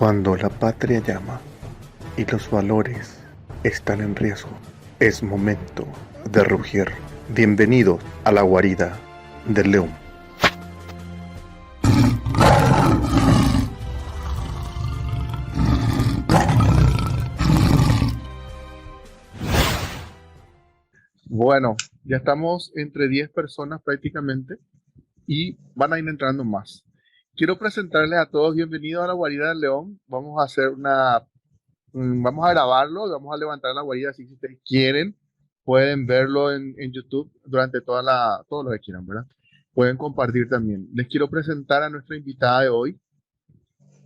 Cuando la patria llama y los valores están en riesgo, es momento de rugir. Bienvenidos a la guarida del león. Bueno, ya estamos entre 10 personas prácticamente y van a ir entrando más. Quiero presentarles a todos, bienvenidos a la guarida del león. Vamos a grabarlo, vamos a levantar la guarida, así que si ustedes quieren, pueden verlo en YouTube durante todo lo que quieran, ¿verdad? Pueden compartir también. Les quiero presentar a nuestra invitada de hoy.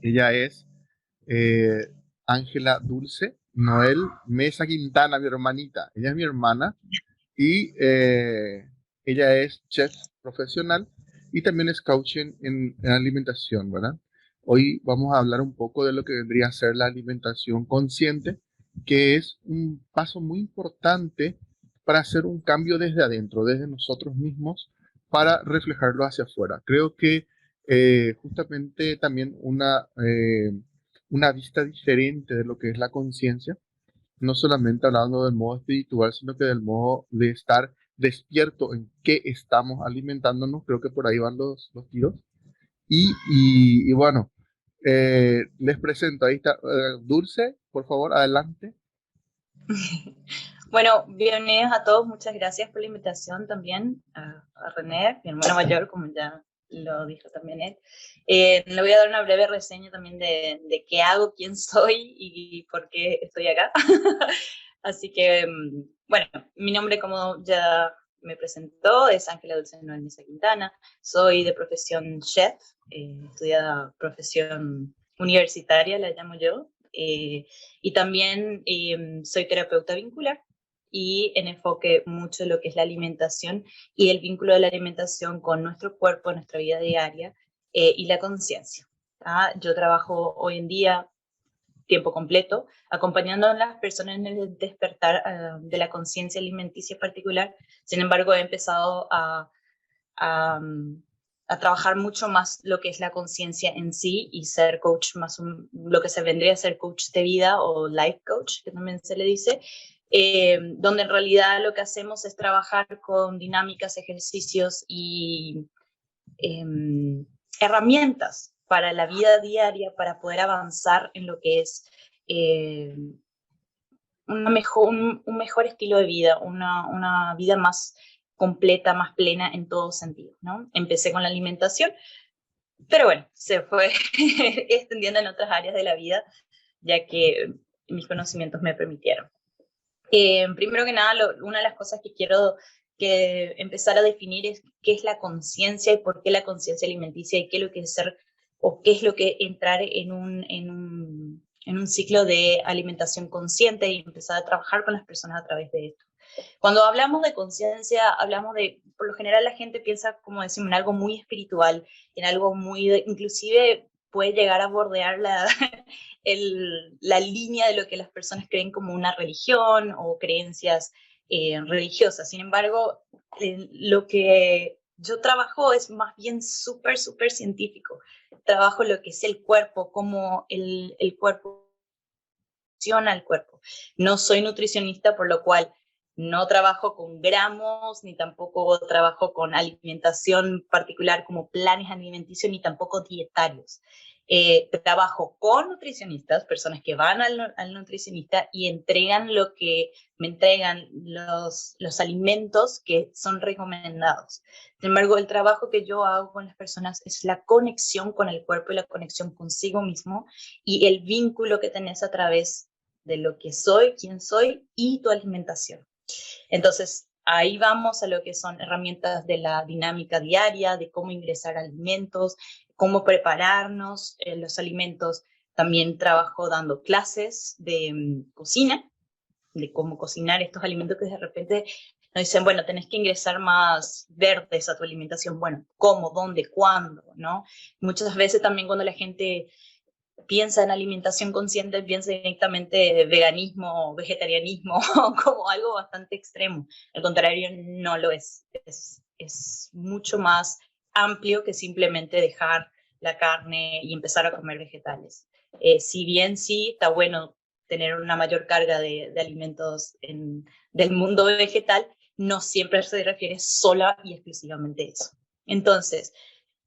Ella es eh, Ángela Dulce Noel Mesa Quintana, mi hermanita. Ella es mi hermana y ella es chef profesional y también es coaching en alimentación, ¿verdad? Hoy vamos a hablar un poco de lo que vendría a ser la alimentación consciente, que es un paso muy importante para hacer un cambio desde adentro, desde nosotros mismos, para reflejarlo hacia afuera. Creo que justamente también una vista diferente de lo que es la conciencia, no solamente hablando del modo espiritual, sino que del modo de estar despierto en qué estamos alimentándonos. Creo que por ahí van los tiros. Y bueno, les presento, ahí está Dulce, por favor, adelante. Bueno, bienvenidos a todos, muchas gracias por la invitación también a René, mi hermano mayor, como ya lo dijo también él. Le voy a dar una breve reseña también de qué hago, quién soy y por qué estoy acá. Así que, bueno, mi nombre, como ya me presentó, es Ángela Dulce Noel Mesa Quintana. Soy de profesión chef, estudiada profesión universitaria, la llamo yo. Y también soy terapeuta vincular y en enfoque mucho en lo que es la alimentación y el vínculo de la alimentación con nuestro cuerpo, nuestra vida diaria y la conciencia. Yo trabajo hoy en día tiempo completo, acompañando a las personas en el despertar de la conciencia alimenticia particular. Sin embargo, he empezado a, a trabajar mucho más lo que es la conciencia en sí y ser coach más lo que se vendría a ser coach de vida o life coach, que también se le dice, donde en realidad lo que hacemos es trabajar con dinámicas, ejercicios y herramientas para la vida diaria, para poder avanzar en lo que es un mejor estilo de vida, una vida más completa, más plena en todo sentido, ¿no? Empecé con la alimentación, pero bueno, se fue extendiendo en otras áreas de la vida, ya que mis conocimientos me permitieron. Primero que nada, una de las cosas que quiero empezar a definir es qué es la conciencia y por qué la conciencia alimenticia y qué es lo que es ser o qué es lo que entrar en un ciclo de alimentación consciente y empezar a trabajar con las personas a través de esto. Cuando hablamos de conciencia, hablamos de, por lo general la gente piensa, como decimos, en algo muy espiritual, en algo muy, inclusive puede llegar a bordear la línea de lo que las personas creen como una religión o creencias religiosas. Sin embargo, lo que yo trabajo es más bien súper científico. Trabajo lo que es el cuerpo, cómo el cuerpo funciona el cuerpo. No soy nutricionista, por lo cual no trabajo con gramos, ni tampoco trabajo con alimentación particular como planes alimenticios, ni tampoco dietarios. Trabajo con nutricionistas, personas que van al nutricionista y me entregan los alimentos que son recomendados. Sin embargo, el trabajo que yo hago con las personas es la conexión con el cuerpo y la conexión consigo mismo y el vínculo que tenés a través de lo que soy, quién soy y tu alimentación. Entonces, ahí vamos a lo que son herramientas de la dinámica diaria, de cómo ingresar alimentos, cómo prepararnos los alimentos. También trabajo dando clases de cocina, de cómo cocinar estos alimentos que de repente nos dicen, bueno, tenés que ingresar más verdes a tu alimentación. Bueno, ¿cómo? ¿Dónde? ¿Cuándo? ¿No? Muchas veces también cuando la gente piensa en alimentación consciente, piensa directamente en veganismo o vegetarianismo como algo bastante extremo. Al contrario, no lo es. Es mucho más amplio que simplemente dejar la carne y empezar a comer vegetales. Si bien sí está bueno tener una mayor carga de alimentos del mundo vegetal, no siempre se refiere sola y exclusivamente a eso. Entonces,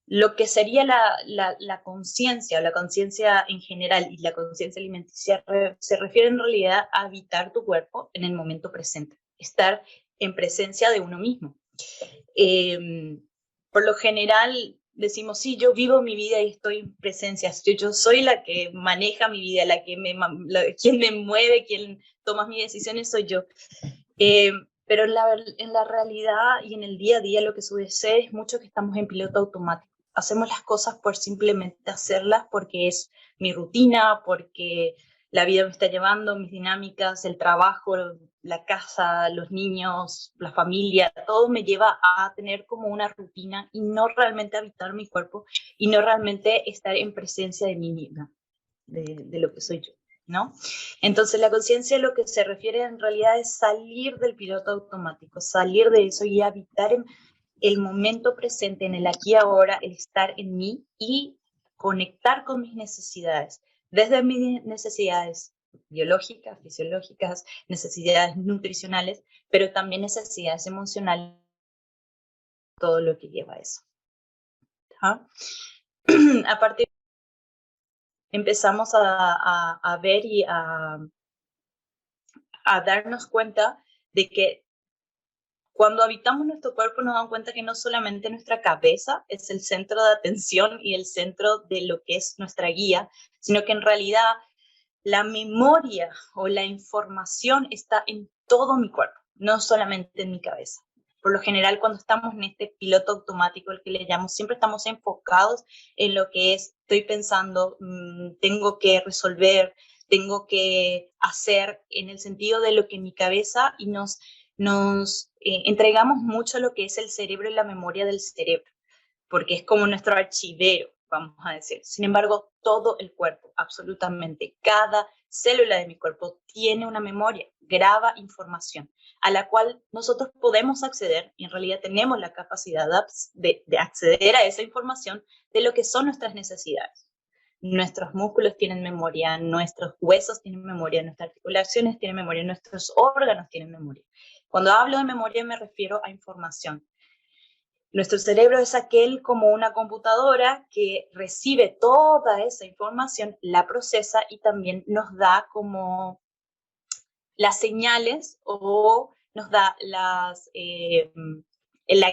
lo que sería la conciencia, o la conciencia en general y la conciencia alimenticia se refiere en realidad a habitar tu cuerpo en el momento presente, estar en presencia de uno mismo. Por lo general decimos, sí, yo vivo mi vida y estoy en presencia, yo soy la que maneja mi vida, quien me mueve, quien toma mis decisiones soy yo. Pero en la realidad y en el día a día lo que sucede es mucho que estamos en piloto automático. Hacemos las cosas por simplemente hacerlas porque es mi rutina, porque la vida me está llevando, mis dinámicas, el trabajo, la casa, los niños, la familia, todo me lleva a tener como una rutina y no realmente habitar mi cuerpo y no realmente estar en presencia de mí misma, de lo que soy yo, ¿no? Entonces la conciencia lo que se refiere en realidad es salir del piloto automático, salir de eso y habitar en el momento presente, en el aquí y ahora, el estar en mí y conectar con mis necesidades, desde mis necesidades biológicas, fisiológicas, necesidades nutricionales, pero también necesidades emocionales, todo lo que lleva a eso. ¿Ah? A partir empezamos a ver y a darnos cuenta de que cuando habitamos nuestro cuerpo nos damos cuenta que no solamente nuestra cabeza es el centro de atención y el centro de lo que es nuestra guía, sino que en realidad la memoria o la información está en todo mi cuerpo, no solamente en mi cabeza. Por lo general, cuando estamos en este piloto automático, el que le llamo, siempre estamos enfocados en lo que es, estoy pensando, tengo que resolver, tengo que hacer, en el sentido de lo que mi cabeza, y nos entregamos mucho lo que es el cerebro y la memoria del cerebro, porque es como nuestro archivero, vamos a decir. Sin embargo, todo el cuerpo, absolutamente cada célula de mi cuerpo tiene una memoria, graba información, a la cual nosotros podemos acceder, y en realidad tenemos la capacidad de acceder a esa información de lo que son nuestras necesidades. Nuestros músculos tienen memoria, nuestros huesos tienen memoria, nuestras articulaciones tienen memoria, nuestros órganos tienen memoria. Cuando hablo de memoria me refiero a información. Nuestro cerebro es aquel como una computadora que recibe toda esa información, la procesa y también nos da como las señales o nos da la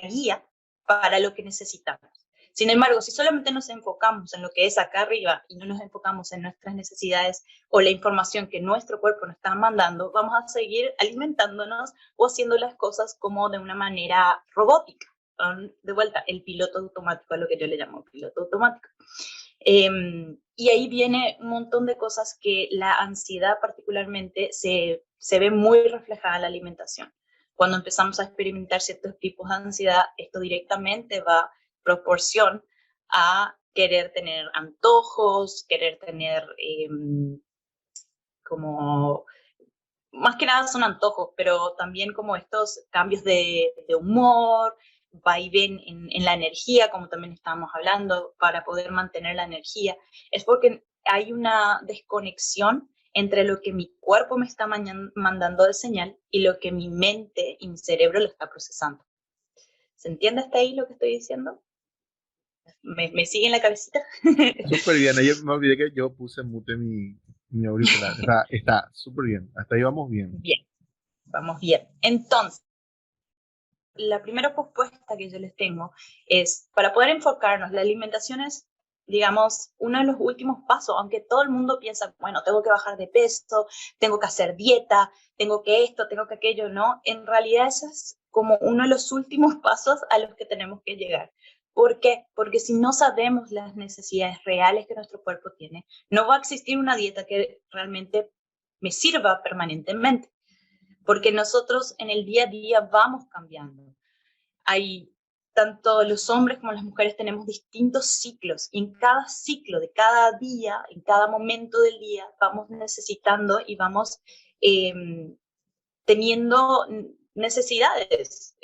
guía para lo que necesitamos. Sin embargo, si solamente nos enfocamos en lo que es acá arriba y no nos enfocamos en nuestras necesidades o la información que nuestro cuerpo nos está mandando, vamos a seguir alimentándonos o haciendo las cosas como de una manera robótica. De vuelta, el piloto automático, a lo que yo le llamo piloto automático. Y ahí viene un montón de cosas que la ansiedad particularmente se ve muy reflejada en la alimentación. Cuando empezamos a experimentar ciertos tipos de ansiedad, esto directamente va proporción a querer tener antojos, querer tener como, más que nada son antojos, pero también como estos cambios de humor, va y ven en la energía, como también estábamos hablando, para poder mantener la energía, es porque hay una desconexión entre lo que mi cuerpo me está mandando de señal y lo que mi mente y mi cerebro lo está procesando. ¿Se entiende hasta ahí lo que estoy diciendo? ¿Me sigue en la cabecita? Súper bien, ayer me olvidé que yo puse mute mi auricular. Está súper bien, hasta ahí vamos bien. Bien, vamos bien. Entonces, la primera propuesta que yo les tengo es, para poder enfocarnos, la alimentación es, digamos, uno de los últimos pasos, aunque todo el mundo piensa, bueno, tengo que bajar de peso, tengo que hacer dieta, tengo que esto, tengo que aquello, ¿no? En realidad eso es como uno de los últimos pasos a los que tenemos que llegar. ¿Por qué? Porque si no sabemos las necesidades reales que nuestro cuerpo tiene, no va a existir una dieta que realmente me sirva permanentemente, porque nosotros en el día a día vamos cambiando. Hay tanto los hombres como las mujeres tenemos distintos ciclos y en cada ciclo de cada día, en cada momento del día, vamos necesitando y vamos teniendo necesidades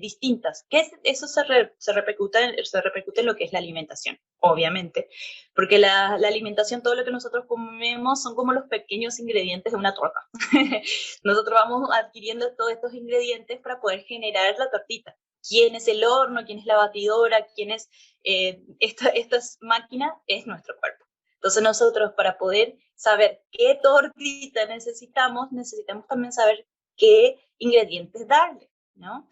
distintas. Eso se repercute en lo que es la alimentación, obviamente, porque la alimentación, todo lo que nosotros comemos son como los pequeños ingredientes de una torta. Nosotros vamos adquiriendo todos estos ingredientes para poder generar la tortita. ¿Quién es el horno? ¿Quién es la batidora? ¿Quién es esta máquina? Es nuestro cuerpo. Entonces nosotros, para poder saber qué tortita necesitamos también saber qué ingredientes darle, ¿no?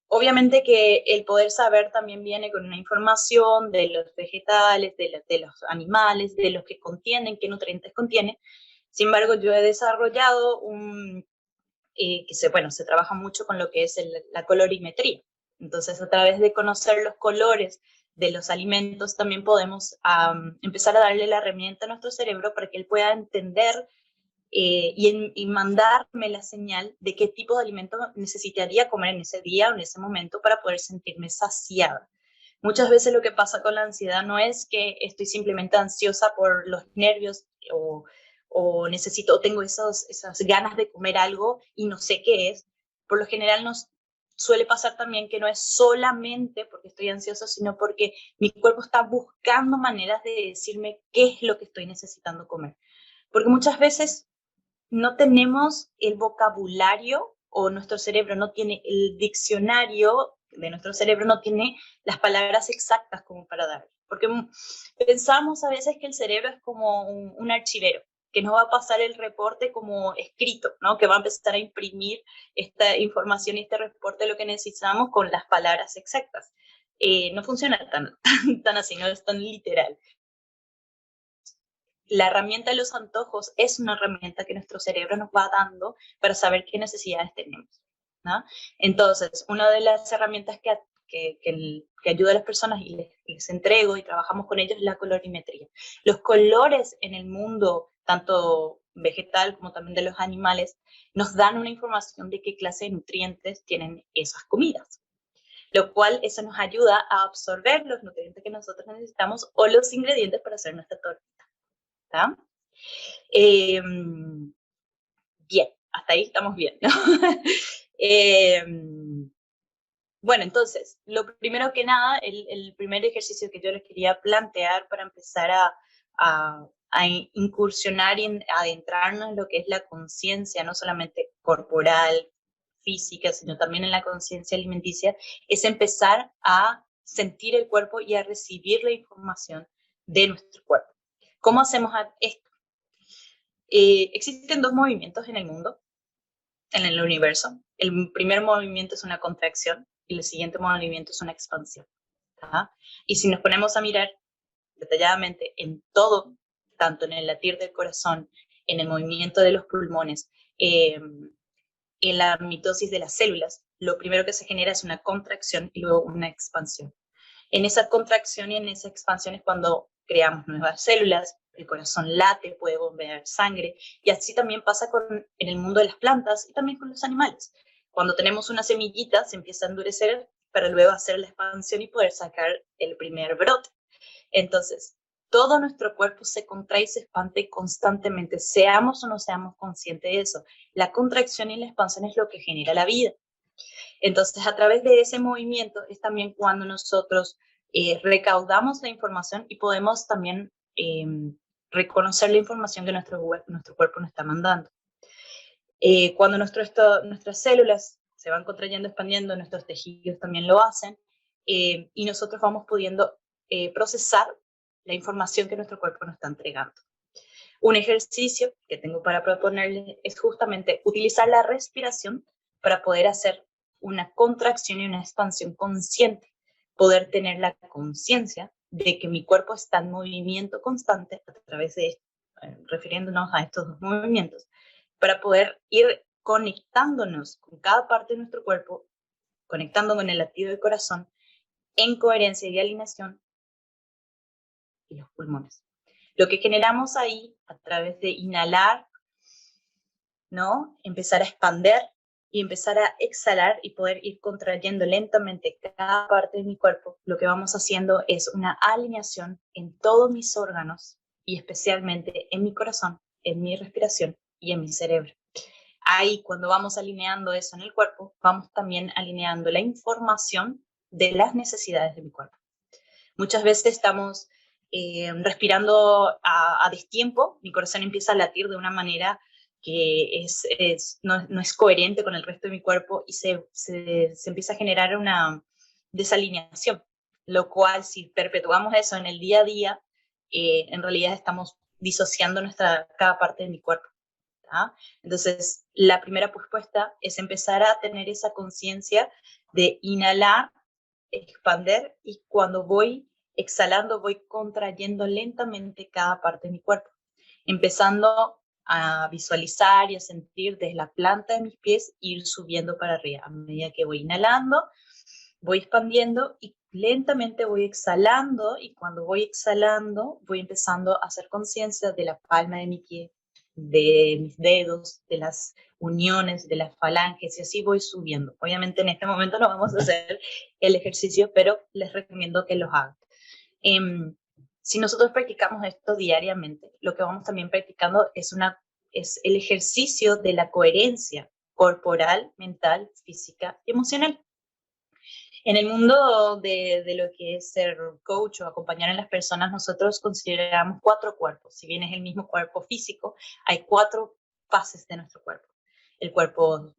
Obviamente que el poder saber también viene con una información de los vegetales, de los animales, de los que contienen, qué nutrientes contienen. Sin embargo, yo he desarrollado se trabaja mucho con lo que es la colorimetría. Entonces, a través de conocer los colores de los alimentos, también podemos empezar a darle la herramienta a nuestro cerebro para que él pueda entender y mandarme la señal de qué tipo de alimento necesitaría comer en ese día o en ese momento para poder sentirme saciada. Muchas veces lo que pasa con la ansiedad no es que estoy simplemente ansiosa por los nervios o tengo esas ganas de comer algo y no sé qué es. Por lo general nos suele pasar también que no es solamente porque estoy ansiosa, sino porque mi cuerpo está buscando maneras de decirme qué es lo que estoy necesitando comer. Porque muchas veces no tenemos el vocabulario o nuestro cerebro no tiene el diccionario de nuestro cerebro, no tiene las palabras exactas como para dar. Porque pensamos a veces que el cerebro es como un archivero, que nos va a pasar el reporte como escrito, ¿no? Que va a empezar a imprimir esta información y este reporte de lo que necesitamos con las palabras exactas. No funciona tan así, no es tan literal. La herramienta de los antojos es una herramienta que nuestro cerebro nos va dando para saber qué necesidades tenemos, ¿no? Entonces, una de las herramientas que ayuda a las personas y les entrego y trabajamos con ellos es la colorimetría. Los colores en el mundo, tanto vegetal como también de los animales, nos dan una información de qué clase de nutrientes tienen esas comidas, lo cual eso nos ayuda a absorber los nutrientes que nosotros necesitamos o los ingredientes para hacer nuestra torta. ¿Está? Bien, hasta ahí estamos bien, ¿no? Bueno, entonces, lo primero que nada, el primer ejercicio que yo les quería plantear para empezar a incursionar y adentrarnos en lo que es la conciencia, no solamente corporal, física, sino también en la conciencia alimenticia, es empezar a sentir el cuerpo y a recibir la información de nuestro cuerpo. ¿Cómo hacemos esto? Existen dos movimientos en el mundo, en el universo. El primer movimiento es una contracción y el siguiente movimiento es una expansión. ¿tá? Y si nos ponemos a mirar detalladamente en todo, tanto en el latir del corazón, en el movimiento de los pulmones, en la mitosis de las células, lo primero que se genera es una contracción y luego una expansión. En esa contracción y en esa expansión es cuando creamos nuevas células, el corazón late, puede bombear sangre, y así también pasa en el mundo de las plantas y también con los animales. Cuando tenemos una semillita, se empieza a endurecer para luego hacer la expansión y poder sacar el primer brote. Entonces, todo nuestro cuerpo se contrae y se expande constantemente, seamos o no seamos conscientes de eso. La contracción y la expansión es lo que genera la vida. Entonces, a través de ese movimiento es también cuando nosotros recaudamos la información y podemos también reconocer la información que nuestro cuerpo nos está mandando. Cuando nuestras células se van contrayendo, expandiendo, nuestros tejidos también lo hacen, y nosotros vamos pudiendo procesar la información que nuestro cuerpo nos está entregando. Un ejercicio que tengo para proponerles es justamente utilizar la respiración para poder hacer una contracción y una expansión consciente, poder tener la conciencia de que mi cuerpo está en movimiento constante a través de esto, refiriéndonos a estos dos movimientos, para poder ir conectándonos con cada parte de nuestro cuerpo, conectando con el latido del corazón, en coherencia y alineación, y los pulmones. Lo que generamos ahí, a través de inhalar, ¿no? Empezar a expander y empezar a exhalar y poder ir contrayendo lentamente cada parte de mi cuerpo, lo que vamos haciendo es una alineación en todos mis órganos y especialmente en mi corazón, en mi respiración y en mi cerebro. Ahí, cuando vamos alineando eso en el cuerpo, vamos también alineando la información de las necesidades de mi cuerpo. Muchas veces estamos respirando a destiempo, mi corazón empieza a latir de una manera que no es coherente con el resto de mi cuerpo y se empieza a generar una desalineación, lo cual si perpetuamos eso en el día a día, en realidad estamos disociando cada parte de mi cuerpo. ¿tá? Entonces, la primera propuesta es empezar a tener esa conciencia de inhalar, expander, y cuando voy exhalando voy contrayendo lentamente cada parte de mi cuerpo, empezando a visualizar y a sentir desde la planta de mis pies ir subiendo para arriba. A medida que voy inhalando, voy expandiendo y lentamente voy exhalando, y cuando voy exhalando voy empezando a hacer conciencia de la palma de mi pie, de mis dedos, de las uniones, de las falanges, y así voy subiendo. Obviamente en este momento no vamos a hacer el ejercicio, pero les recomiendo que los hagan. Si nosotros practicamos esto diariamente, lo que vamos también practicando es el ejercicio de la coherencia corporal, mental, física y emocional. En el mundo de lo que es ser coach o acompañar a las personas, nosotros consideramos 4 cuerpos. Si bien es el mismo cuerpo físico, hay 4 fases de nuestro cuerpo. El cuerpo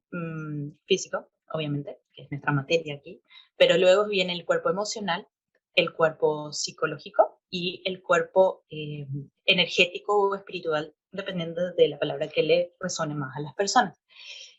físico, obviamente, que es nuestra materia aquí, pero luego viene el cuerpo emocional, el cuerpo psicológico y el cuerpo energético o espiritual, dependiendo de la palabra que le resuene más a las personas.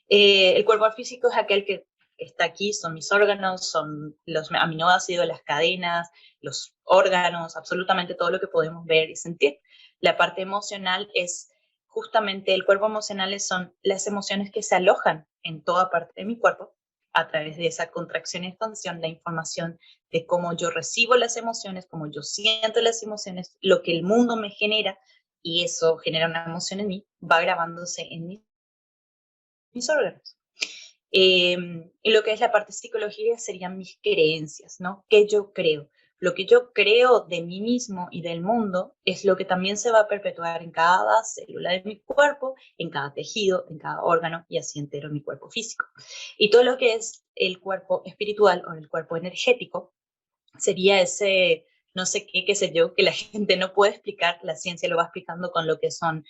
El cuerpo físico es aquel que está aquí, son mis órganos, son los aminoácidos, las cadenas, los órganos, absolutamente todo lo que podemos ver y sentir. La parte emocional es justamente, el cuerpo emocional son las emociones que se alojan en toda parte de mi cuerpo a través de esa contracción y expansión, la información de cómo yo recibo las emociones, cómo yo siento las emociones, lo que el mundo me genera, y eso genera una emoción en mí, va grabándose en mis órganos. Y lo que es la parte psicológica serían mis creencias, ¿no? ¿Qué yo creo? Lo que yo creo de mí mismo y del mundo es lo que también se va a perpetuar en cada célula de mi cuerpo, en cada tejido, en cada órgano, y así entero mi cuerpo físico. Y todo lo que es el cuerpo espiritual o el cuerpo energético sería ese no sé qué sé yo, que la gente no puede explicar, la ciencia lo va explicando con lo que son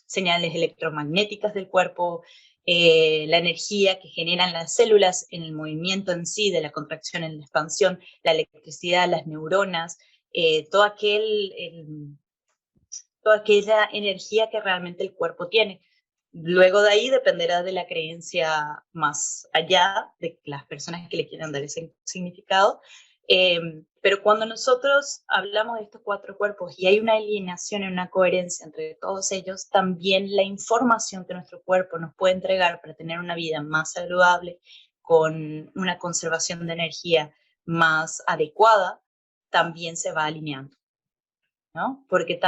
señales electromagnéticas del cuerpo, la energía que generan las células en el movimiento en sí, de la contracción en la expansión, la electricidad, las neuronas, toda aquella energía que realmente el cuerpo tiene. Luego de ahí dependerá de la creencia más allá, de las personas que le quieran dar ese significado. Pero cuando nosotros hablamos de estos 4 cuerpos y hay una alineación y una coherencia entre todos ellos, también la información que nuestro cuerpo nos puede entregar para tener una vida más saludable, con una conservación de energía más adecuada, también se va alineando, ¿no? Porque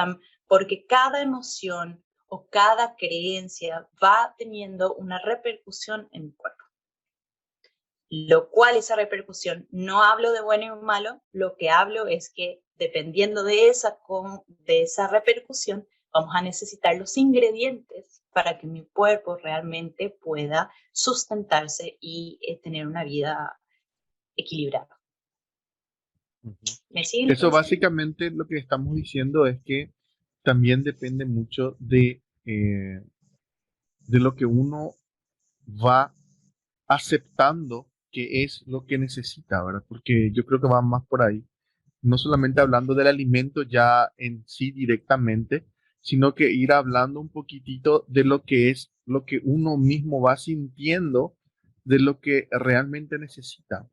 cada emoción o cada creencia va teniendo una repercusión en mi cuerpo. Lo cual esa repercusión, no hablo de bueno y malo, lo que hablo es que dependiendo de esa repercusión, vamos a necesitar los ingredientes para que mi cuerpo realmente pueda sustentarse y tener una vida equilibrada. ¿Me siguen? Eso básicamente lo que estamos diciendo es que también depende mucho de lo que uno va aceptando que es lo que necesita, ¿verdad? Porque yo creo que va más por ahí. No solamente hablando del alimento ya en sí directamente, sino que ir hablando un poquitito de lo que es lo que uno mismo va sintiendo de lo que realmente necesita.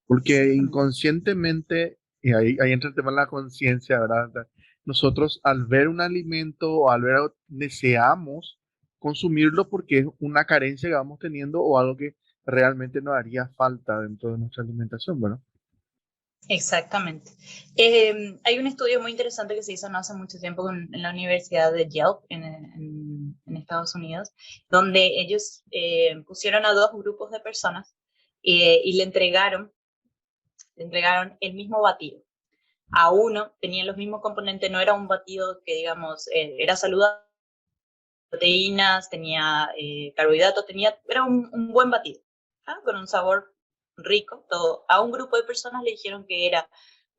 Porque inconscientemente, y ahí entra el tema de la conciencia, ¿verdad? Nosotros al ver un alimento o al ver algo, deseamos consumirlo porque es una carencia que vamos teniendo o algo que realmente nos haría falta dentro de nuestra alimentación, ¿verdad? Exactamente. Hay un estudio muy interesante que se hizo no hace mucho tiempo en la Universidad de Yale en Estados Unidos, donde ellos pusieron a 2 grupos de personas y le entregaron el mismo batido. A uno tenía los mismos componentes, no era un batido que, digamos, era saludable, proteínas, tenía carbohidratos, era un buen batido, ¿ah? Con un sabor rico, todo. A un grupo de personas le dijeron que era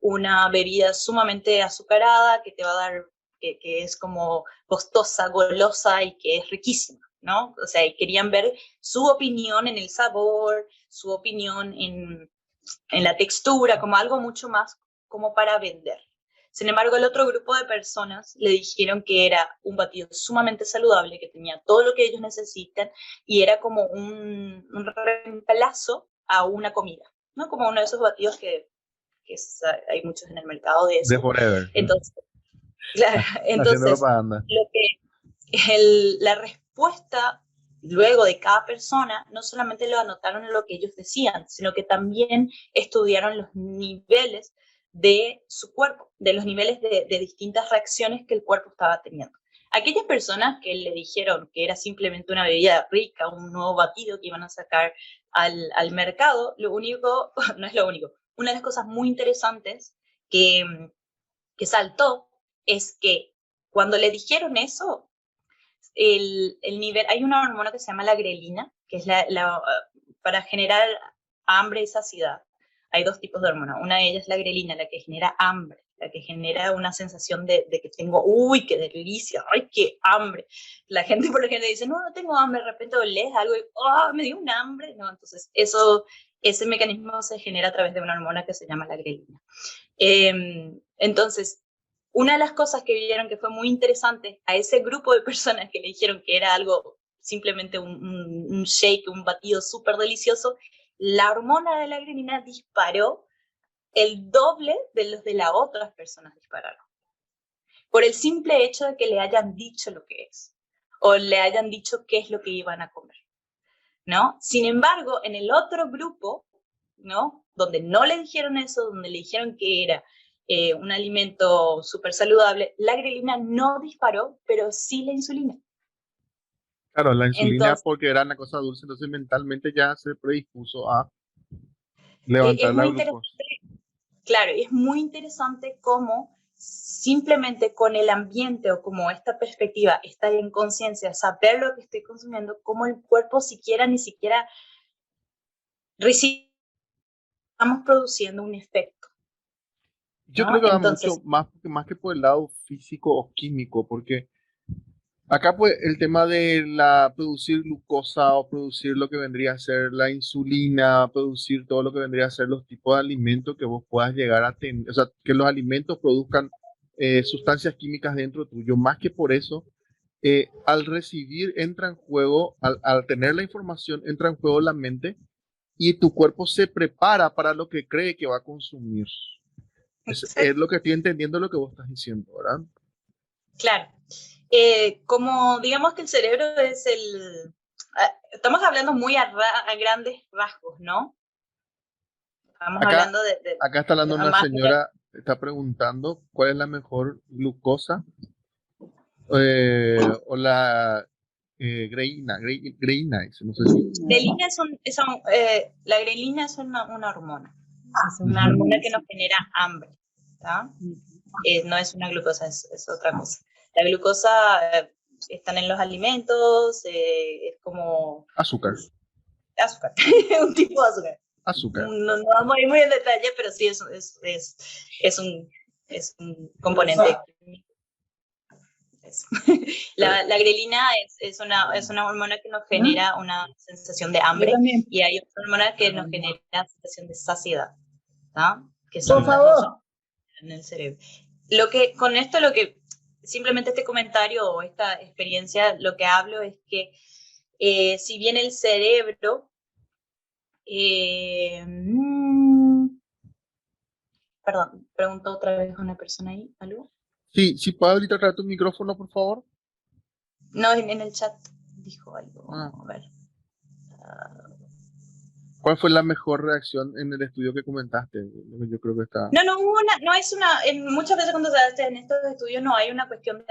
una bebida sumamente azucarada, que te va a dar, que es como costosa, golosa y que es riquísima, ¿no? O sea, y querían ver su opinión en el sabor, su opinión en la textura, como algo mucho más como para vender. Sin embargo, el otro grupo de personas le dijeron que era un batido sumamente saludable, que tenía todo lo que ellos necesitan y era como un reemplazo a una comida, ¿no? Como uno de esos batidos que hay muchos en el mercado de De eso. Forever. Entonces, claro, Haciendo entonces propaganda. la respuesta luego de cada persona, no solamente lo anotaron en lo que ellos decían, sino que también estudiaron los niveles de su cuerpo, de los niveles de distintas reacciones que el cuerpo estaba teniendo. Aquellas personas que le dijeron que era simplemente una bebida rica, un nuevo batido que iban a sacar al mercado, lo único, no es lo único, una de las cosas muy interesantes que saltó es que cuando le dijeron eso, el nivel, hay una hormona que se llama la grelina, que es para generar hambre y saciedad. Hay dos tipos de hormona. Una de ellas es la grelina, la que genera hambre, la que genera una sensación de que tengo, uy, qué delicia, ay, qué hambre. La gente por lo general dice, no, no tengo hambre, de repente lees algo y, oh, me dio un hambre. No, entonces ese mecanismo se genera a través de una hormona que se llama la grelina. Entonces, una de las cosas que vieron que fue muy interesante a ese grupo de personas que le dijeron que era algo, simplemente un shake, un batido súper delicioso, la hormona de la grelina disparó el doble de los de las otras personas dispararon. Por el simple hecho de que le hayan dicho lo que es, o le hayan dicho qué es lo que iban a comer, ¿no? Sin embargo, en el otro grupo, ¿no? Donde no le dijeron eso, donde le dijeron que era un alimento súper saludable, la grelina no disparó, pero sí la insulina. Claro, la insulina Entonces, porque era una cosa dulce, entonces mentalmente ya se predispuso a levantar es la muy glucosa. interesante, claro, es muy interesante cómo simplemente con el ambiente o como esta perspectiva, estar en conciencia, saber lo que estoy consumiendo, cómo el cuerpo ni siquiera recibe, estamos produciendo un efecto, Yo ¿no? creo que va mucho Entonces, más que por el lado físico o químico, porque acá pues el tema de la producir glucosa o producir lo que vendría a ser la insulina, producir todo lo que vendría a ser los tipos de alimentos que vos puedas llegar a tener, o sea, que los alimentos produzcan sustancias químicas dentro tuyo, más que por eso, al recibir entra en juego, al tener la información, entra en juego la mente y tu cuerpo se prepara para lo que cree que va a consumir. Es lo que estoy entendiendo lo que vos estás diciendo, ¿verdad? claro, como digamos que el cerebro es estamos hablando muy a grandes rasgos, ¿no? Estamos Acá, hablando acá está hablando una más, señora, está preguntando cuál es la mejor glucosa o la greína, dice, no sé si. grelina la grelina es una hormona, es una hormona que nos genera hambre, ¿tá? No es una glucosa, es otra cosa. La glucosa están en los alimentos, es como Azúcar, azúcar, un tipo de azúcar. azúcar. No vamos a ir muy en detalle, pero sí es un componente. La grelina es una hormona que nos genera una sensación de hambre y hay otra hormona que nos genera sensación de saciedad, ¿no? Que son las dos en el cerebro. Con esto simplemente este comentario o esta experiencia, lo que hablo es que si bien el cerebro perdón, preguntó otra vez una persona ahí, ¿algo? Sí, si puedes ahorita traer tu micrófono, por favor. No, en el chat dijo algo, Ah, a ver. ¿cuál fue la mejor reacción en el estudio que comentaste? Yo creo que está. Muchas veces cuando se hace en estos estudios no hay una cuestión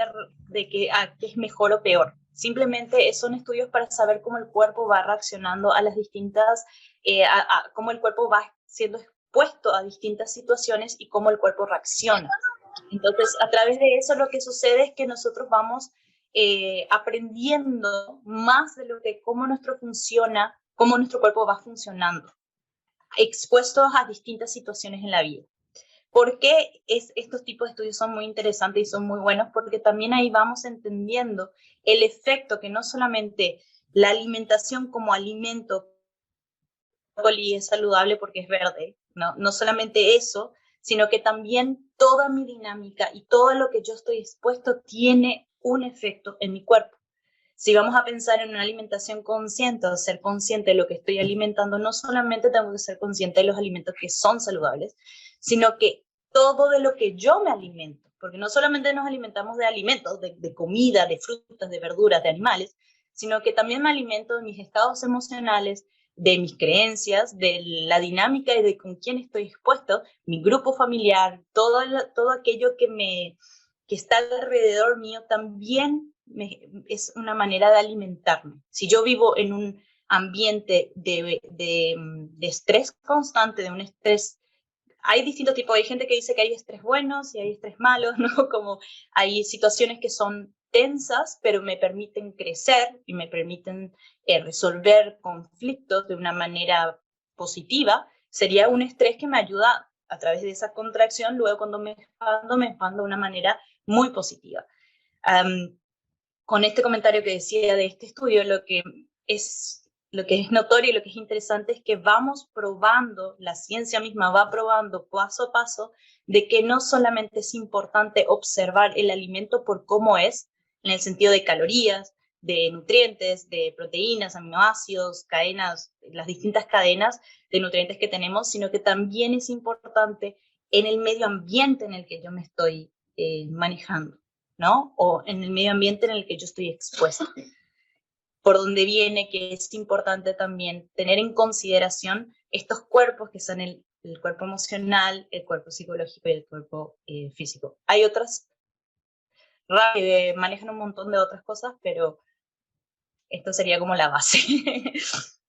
de que es mejor o peor. Simplemente son estudios para saber cómo el cuerpo va reaccionando a las distintas, cómo el cuerpo va siendo expuesto a distintas situaciones y cómo el cuerpo reacciona. Entonces, a través de eso lo que sucede es que nosotros vamos aprendiendo más de lo que cómo nuestro cuerpo va funcionando, expuestos a distintas situaciones en la vida. ¿Por qué estos tipos de estudios son muy interesantes y son muy buenos? Porque también ahí vamos entendiendo el efecto que no solamente la alimentación como alimento es saludable porque es verde, no solamente eso, sino que también toda mi dinámica y todo lo que yo estoy expuesto tiene un efecto en mi cuerpo. Si vamos a pensar en una alimentación consciente, o ser consciente de lo que estoy alimentando, no solamente tengo que ser consciente de los alimentos que son saludables, sino que todo de lo que yo me alimento, porque no solamente nos alimentamos de alimentos, de comida, de frutas, de verduras, de animales, sino que también me alimento de mis estados emocionales, de mis creencias, de la dinámica y de con quién estoy expuesto, mi grupo familiar, todo aquello que está alrededor mío también es una manera de alimentarme. Si yo vivo en un ambiente de estrés constante, de un estrés, hay distintos tipos, hay gente que dice que hay estrés buenos y hay estrés malos, ¿no? Como hay situaciones que son tensas, pero me permiten crecer y me permiten resolver conflictos de una manera positiva. Sería un estrés que me ayuda a través de esa contracción, luego cuando me expando de una manera muy positiva. Con este comentario que decía de este estudio, lo que es notorio y lo que es interesante es que vamos probando, la ciencia misma va probando paso a paso de que no solamente es importante observar el alimento por cómo es, en el sentido de calorías, de nutrientes, de proteínas, aminoácidos, cadenas, las distintas cadenas de nutrientes que tenemos, sino que también es importante en el medio ambiente en el que yo me estoy manejando, ¿no? O en el medio ambiente en el que yo estoy expuesta. Por donde viene que es importante también tener en consideración estos cuerpos que son el cuerpo emocional, el cuerpo psicológico y el cuerpo físico. Hay otras que manejan un montón de otras cosas, pero esto sería como la base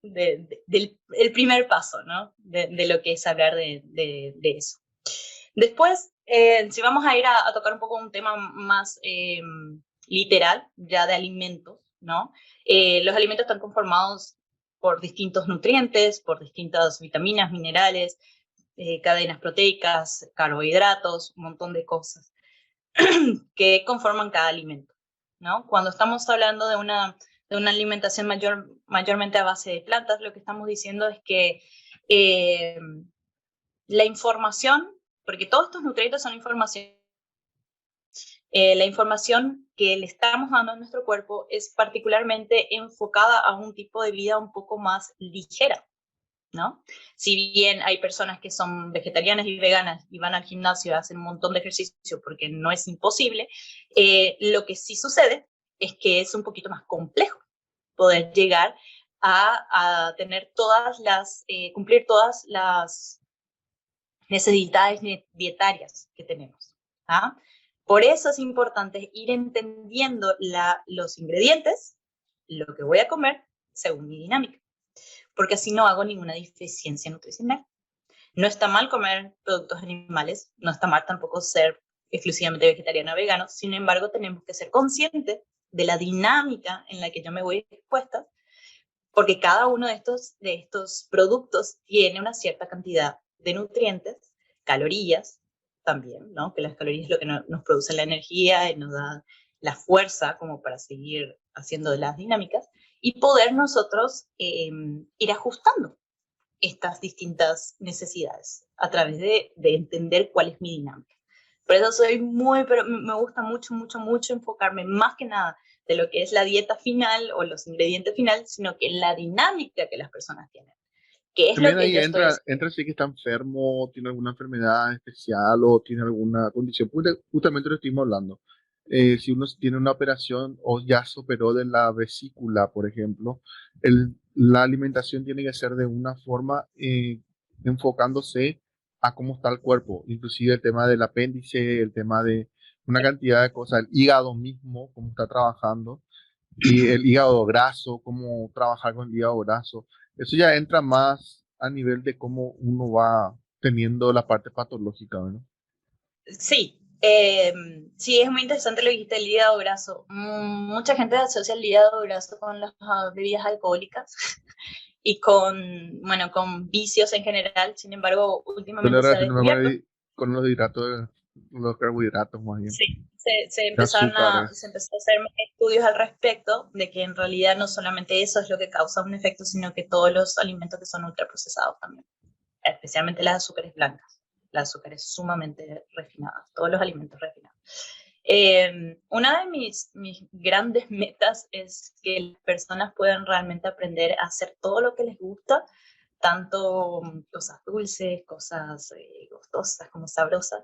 del primer paso, ¿no? De lo que es hablar de eso. Después, si vamos a ir a tocar un poco un tema más literal, ya de alimentos, ¿no? Los alimentos están conformados por distintos nutrientes, por distintas vitaminas, minerales, cadenas proteicas, carbohidratos, un montón de cosas que conforman cada alimento, ¿no? Cuando estamos hablando de una alimentación mayormente a base de plantas, lo que estamos diciendo es que la información, porque todos estos nutrientes son información, la información que le estamos dando a nuestro cuerpo es particularmente enfocada a un tipo de vida un poco más ligera, ¿no? Si bien hay personas que son vegetarianas y veganas y van al gimnasio y hacen un montón de ejercicio porque no es imposible, lo que sí sucede es que es un poquito más complejo poder llegar a tener cumplir todas las necesidades dietarias que tenemos. ¿Ah? Por eso es importante ir entendiendo los ingredientes, lo que voy a comer, según mi dinámica, porque así no hago ninguna deficiencia nutricional. No está mal comer productos animales, no está mal tampoco ser exclusivamente vegetariano o vegano, sin embargo tenemos que ser conscientes de la dinámica en la que yo me voy expuesta, porque cada uno de estos productos tiene una cierta cantidad de nutrientes, calorías también, ¿no? Que las calorías es lo que nos produce la energía y nos da la fuerza como para seguir haciendo las dinámicas y poder nosotros ir ajustando estas distintas necesidades a través de entender cuál es mi dinámica. Por eso pero me gusta mucho enfocarme más que nada de lo que es la dieta final o los ingredientes finales, sino que en la dinámica que las personas tienen. Que es También lo que ahí yo estoy haciendo. entra si que está enfermo, tiene alguna enfermedad especial o tiene alguna condición. Justamente lo estuvimos hablando. Si uno tiene una operación o ya se operó de la vesícula, por ejemplo, la alimentación tiene que ser de una forma enfocándose a cómo está el cuerpo, inclusive el tema del apéndice, el tema de una cantidad de cosas, el hígado mismo, cómo está trabajando, y el hígado graso, cómo trabajar con el hígado graso. Eso ya entra más a nivel de cómo uno va teniendo la parte patológica, ¿no? Sí, Sí, es muy interesante lo que dijiste, el hígado graso. Mucha gente asocia el hígado graso con las bebidas alcohólicas y bueno, con vicios en general. Sin embargo, Yo le últimamente se ha relaciono mejor descubierto. con los hidratos, los carbohidratos más bien, Sí, se de empezaron se azúcares. empezó a hacer estudios al respecto de que en realidad no solamente eso es lo que causa un efecto, sino que todos los alimentos que son ultraprocesados también, especialmente las azúcares blancas, las azúcares sumamente refinadas, todos los alimentos refinados. Una de mis grandes metas es que las personas puedan realmente aprender a hacer todo lo que les gusta, tanto cosas dulces, cosas gustosas como sabrosas,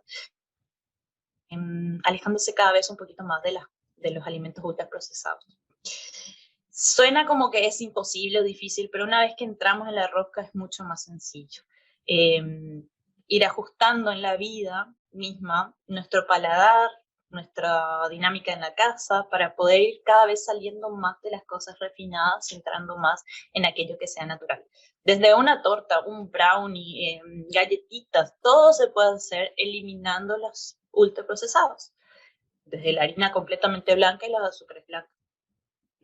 alejándose cada vez un poquito más de los alimentos ultraprocesados. Suena como que es imposible o difícil, pero una vez que entramos en la rosca es mucho más sencillo. Ir ajustando en la vida misma nuestro paladar, nuestra dinámica en la casa, para poder ir cada vez saliendo más de las cosas refinadas, entrando más en aquello que sea natural. Desde una torta, un brownie, galletitas, todo se puede hacer eliminando los ultraprocesados, desde la harina completamente blanca y los azúcares blancos.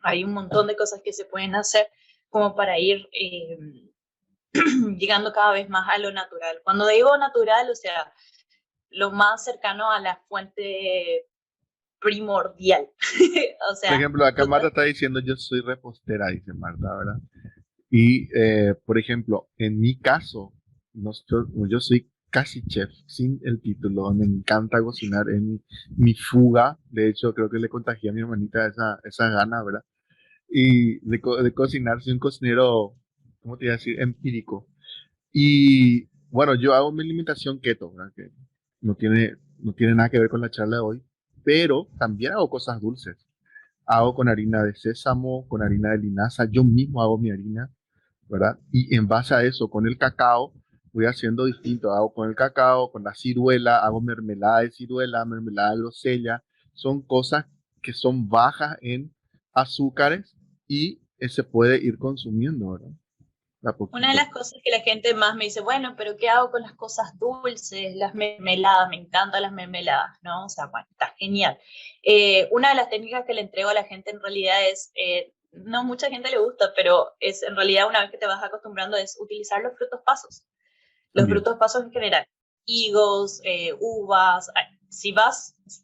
Hay un montón de cosas que se pueden hacer como para ir llegando cada vez más a lo natural. Cuando digo natural, o sea, lo más cercano a la fuente primordial. O Por sea, ejemplo, acá Marta frutas. está diciendo yo soy repostera, dice Marta, ¿verdad? Y, por ejemplo, en mi caso, yo soy casi chef, sin el título, me encanta cocinar, es mi fuga, de hecho creo que le contagié a mi hermanita esa gana, ¿verdad? Y de cocinar, soy un cocinero, ¿cómo te iba a decir? Empírico. Y bueno, yo hago mi alimentación keto, ¿verdad? Que no tiene nada que ver con la charla de hoy, pero también hago cosas dulces. Hago con harina de sésamo, con harina de linaza, yo mismo hago mi harina, ¿verdad? Y en base a eso, con el cacao, voy haciendo distinto. Hago con el cacao, con la ciruela, hago mermelada de ciruela, mermelada de grosella. Son cosas que son bajas en azúcares y se puede ir consumiendo, ¿verdad? De a Una de poquito. las cosas que la gente más me dice, bueno, pero ¿qué hago con las cosas dulces, las mermeladas? Me encantan las mermeladas, ¿no? O sea, bueno, está genial. Una de las técnicas que le entrego a la gente en realidad es, no mucha gente le gusta, pero es en realidad una vez que te vas acostumbrando es utilizar los frutos pasos. Los También. frutos pasos en general, higos, uvas.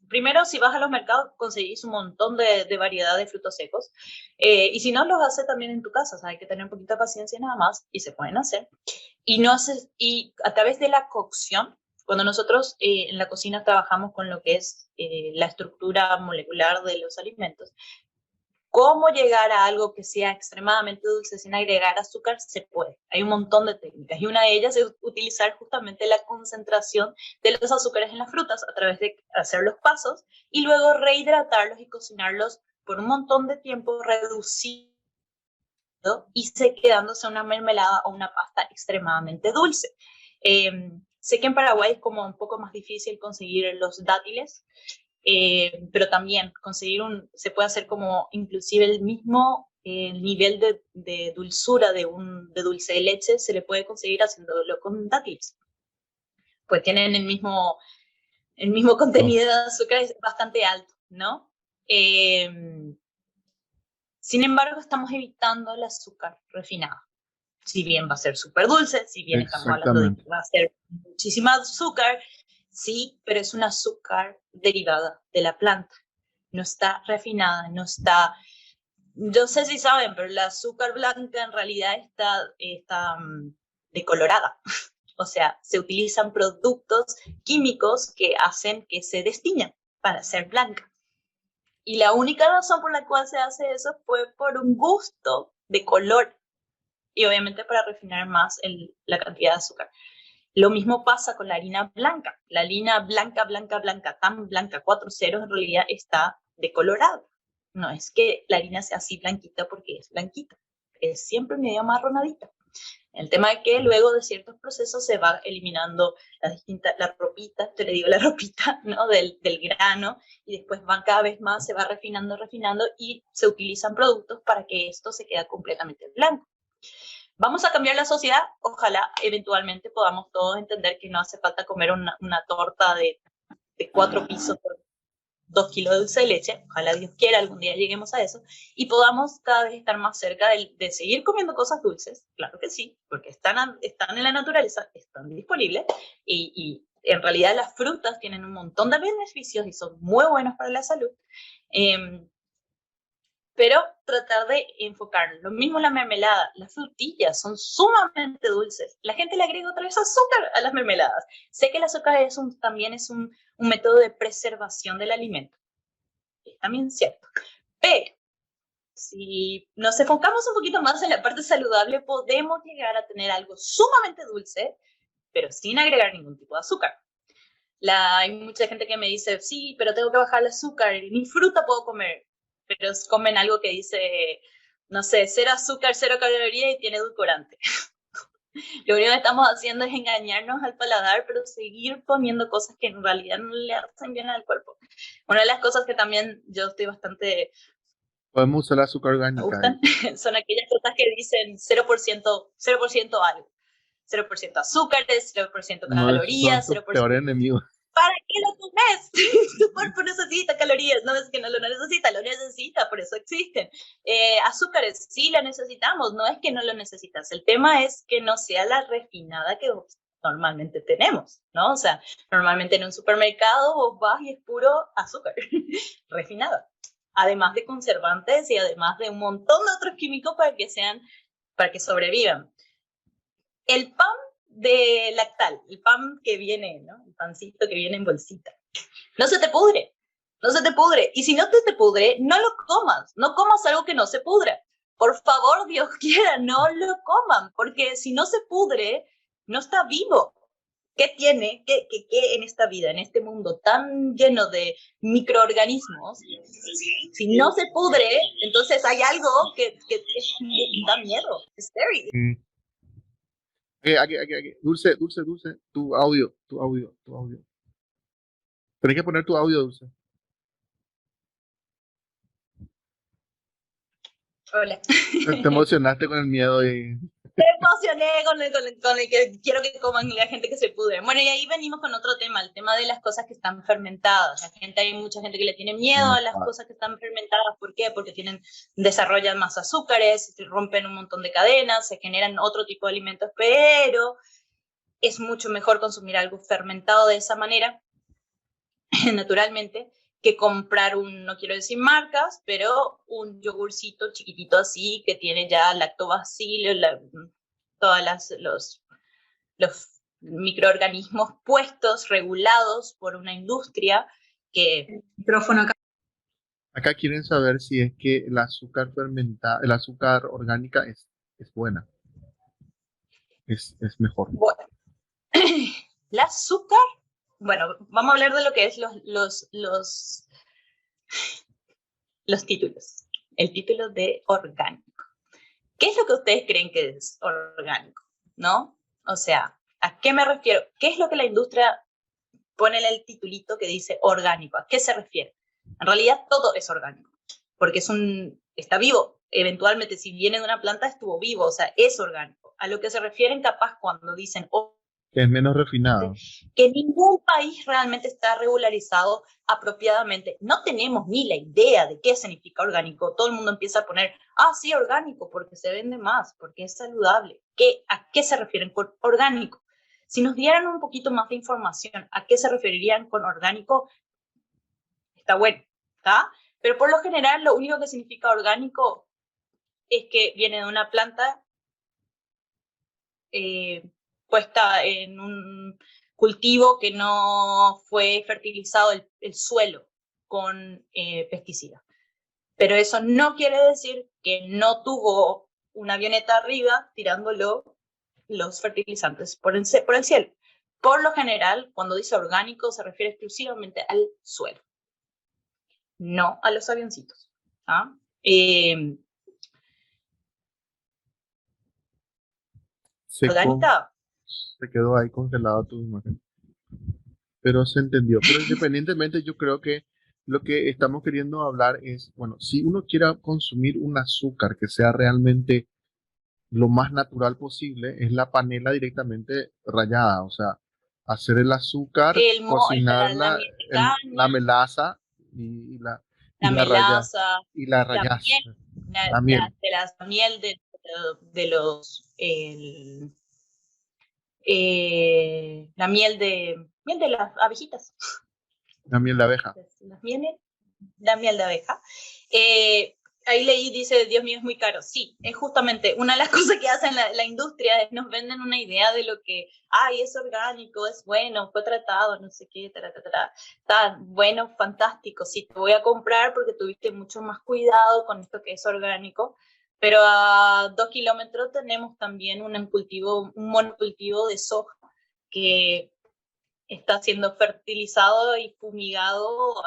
Primero, si vas a los mercados, conseguís un montón de variedad de frutos secos. Y si no, los haces también en tu casa. O sea, hay que tener un poquito de paciencia nada más y se pueden hacer. Y a través de la cocción, cuando nosotros en la cocina trabajamos con lo que es la estructura molecular de los alimentos, cómo llegar a algo que sea extremadamente dulce sin agregar azúcar, se puede. Hay un montón de técnicas y una de ellas es utilizar justamente la concentración de los azúcares en las frutas a través de hacer los pasos y luego rehidratarlos y cocinarlos por un montón de tiempo reducido y se quedándose una mermelada o una pasta extremadamente dulce. Sé que en Paraguay es como un poco más difícil conseguir los dátiles, pero también se puede hacer como inclusive el mismo nivel de dulzura de dulce de leche se le puede conseguir haciéndolo con dátiles. Pues tienen el mismo Oh, contenido de azúcar, es bastante alto, ¿no? Eh, Sin embargo, estamos evitando el azúcar refinado. Si bien va a ser súper dulce, si bien estamos hablando de exactamente. que va a ser muchísima azúcar, sí, pero es un azúcar derivada de la planta. No está refinada, no está... Yo sé si saben, pero la azúcar blanca en realidad está decolorada. O sea, se utilizan productos químicos que hacen que se destiñan para ser blanca. Y la única razón por la cual se hace eso fue por un gusto de color y obviamente para refinar más la cantidad de azúcar. Lo mismo pasa con la harina blanca. La harina blanca, blanca, blanca, tan blanca, 4 ceros, en realidad está decolorada. No es que la harina sea así blanquita porque es blanquita, es siempre medio marronadita. El tema es que luego de ciertos procesos se va eliminando la ropita, te le digo la ropita, ¿no? del grano, y después van cada vez más, se va refinando, refinando, y se utilizan productos para que esto se quede completamente blanco. Vamos a cambiar la sociedad, ojalá eventualmente podamos todos entender que no hace falta comer una torta de de 4 pisos por 2 kilos de dulce de leche, ojalá Dios quiera algún día lleguemos a eso, y podamos cada vez estar más cerca de seguir comiendo cosas dulces, claro que sí, porque están en la naturaleza, están disponibles, y en realidad las frutas tienen un montón de beneficios y son muy buenas para la salud, pero tratar de enfocar. Lo mismo la mermelada, las frutillas son sumamente dulces. La gente le agrega otra vez azúcar a las mermeladas. Sé que el azúcar también es un método de preservación del alimento. Es también cierto. Pero si nos enfocamos un poquito más en la parte saludable, podemos llegar a tener algo sumamente dulce, pero sin agregar ningún tipo de azúcar. Hay mucha gente que me dice, sí, pero tengo que bajar el azúcar, ni fruta puedo comer. Pero comen algo que dice, no sé, 0 azúcar, 0 calorías y tiene edulcorante. Lo único que estamos haciendo es engañarnos al paladar, pero seguir poniendo cosas que en realidad no le hacen bien al cuerpo. Una de las cosas que también yo estoy bastante... Podemos usar el azúcar orgánica. Me gustan, son aquellas cosas que dicen 0% algo. 0% azúcares, 0% calorías, son 0%... peor enemigo. ¿Para qué lo comes? Tu cuerpo necesita calorías, no es que no lo necesita, por eso existen. Azúcares, sí la necesitamos, no es que no lo necesitas. El tema es que no sea la refinada que normalmente tenemos, ¿no? O sea, normalmente en un supermercado vos vas y es puro azúcar refinada. Además de conservantes y además de un montón de otros químicos para que sobrevivan. El pan de lactal, el pan que viene, ¿no? El pancito que viene en bolsita. No se te pudre. Y si no te pudre, no lo comas. No comas algo que no se pudra. Por favor, Dios quiera, no lo coman, porque si no se pudre, no está vivo. ¿Qué tiene? ¿Qué en esta vida, en este mundo tan lleno de microorganismos? Si no se pudre, entonces hay algo que da miedo. Es scary. Aquí. Dulce, tu audio. Tenés que poner tu audio, Dulce. Hola. Te emocionaste con el miedo y... Me emocioné con el que quiero que coman la gente que se pudre. Bueno, y ahí venimos con otro tema, el tema de las cosas que están fermentadas. Hay mucha gente que le tiene miedo a las cosas que están fermentadas. ¿Por qué? Porque desarrollan más azúcares, se rompen un montón de cadenas, se generan otro tipo de alimentos, pero es mucho mejor consumir algo fermentado de esa manera, naturalmente, que comprar no quiero decir marcas, pero un yogurcito chiquitito así, que tiene ya lactobacillus, todos los microorganismos puestos, regulados por una industria que... Micrófono acá. Acá quieren saber si es que el azúcar orgánica es buena. Es mejor. Bueno, el azúcar... Bueno, vamos a hablar de lo que es los títulos. El título de orgánico. ¿Qué es lo que ustedes creen que es orgánico? ¿No? O sea, ¿a qué me refiero? ¿Qué es lo que la industria pone en el titulito que dice orgánico? ¿A qué se refiere? En realidad todo es orgánico, porque está vivo. Eventualmente, si viene de una planta, estuvo vivo, o sea, es orgánico. A lo que se refieren capaz cuando dicen que es menos refinado. Que ningún país realmente está regularizado apropiadamente. No tenemos ni la idea de qué significa orgánico. Todo el mundo empieza a poner, sí, orgánico, porque se vende más, porque es saludable. ¿A qué se refieren con orgánico? Si nos dieran un poquito más de información, ¿a qué se referirían con orgánico? Está bueno, ¿está? Pero por lo general, lo único que significa orgánico es que viene de una planta puesta en un cultivo que no fue fertilizado el suelo con pesticidas. Pero eso no quiere decir que no tuvo una avioneta arriba tirándolo los fertilizantes por el cielo. Por lo general, cuando dice orgánico, se refiere exclusivamente al suelo, no a los avioncitos. ¿Ah? ¿Orgánica? Se quedó ahí congelado tu imagen. Pero se entendió. Pero independientemente, yo creo que lo que estamos queriendo hablar es, bueno, si uno quiere consumir un azúcar que sea realmente lo más natural posible, es la panela directamente rallada. O sea, hacer el azúcar, cocinarla. la caña, melaza y la, y la la raya, melaza, y la la rayas, miel, la miel, la miel de los, miel de las abejitas, la miel de abeja. las mieles, la miel de abeja. Eh, Ahí leí, dice, Dios mío, es muy caro. Sí, es justamente una de las cosas que hacen la industria, es nos venden una idea de lo que, ay, es orgánico, es bueno, fue tratado, no sé qué, está bueno, fantástico, sí, te voy a comprar porque tuviste mucho más cuidado con esto que es orgánico, pero a 2 kilómetros tenemos también un monocultivo de soja que está siendo fertilizado y fumigado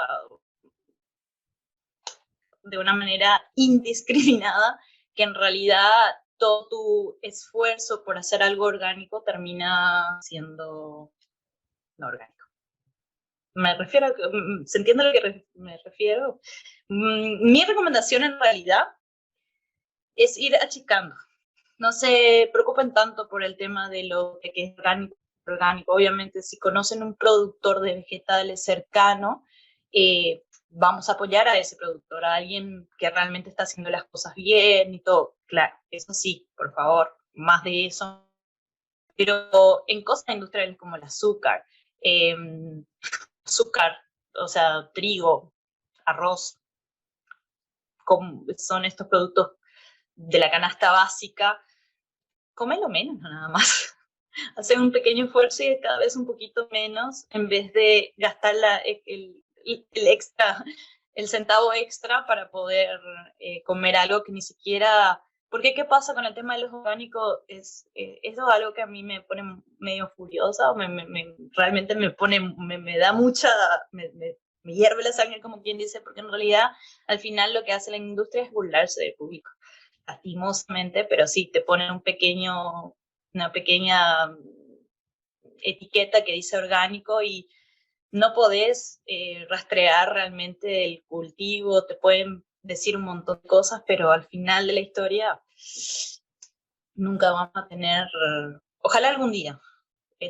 de una manera indiscriminada, que en realidad todo tu esfuerzo por hacer algo orgánico termina siendo no orgánico. Me refiero, ¿se entiende a lo que me refiero? Mi recomendación en realidad es ir achicando. No se preocupen tanto por el tema de lo que es orgánico. Orgánico. Obviamente, si conocen un productor de vegetales cercano, vamos a apoyar a ese productor, a alguien que realmente está haciendo las cosas bien y todo. Claro, eso sí, por favor, más de eso. Pero en cosas industriales como el azúcar, eh, azúcar, o sea, trigo, arroz, son estos productos de la canasta básica, comelo menos nada más. Hacer un pequeño esfuerzo y cada vez un poquito menos en vez de gastar el extra, el centavo extra para poder comer algo que ni siquiera... Porque ¿qué pasa con el tema de los orgánicos? Eso es algo que a mí me pone medio furiosa, realmente me pone, me da mucha, me hierve la sangre, como quien dice, porque en realidad al final lo que hace la industria es burlarse del público, lastimosamente, pero sí, te ponen una pequeña etiqueta que dice orgánico y no podés rastrear realmente el cultivo, te pueden decir un montón de cosas, pero al final de la historia nunca vamos a tener, ojalá algún día,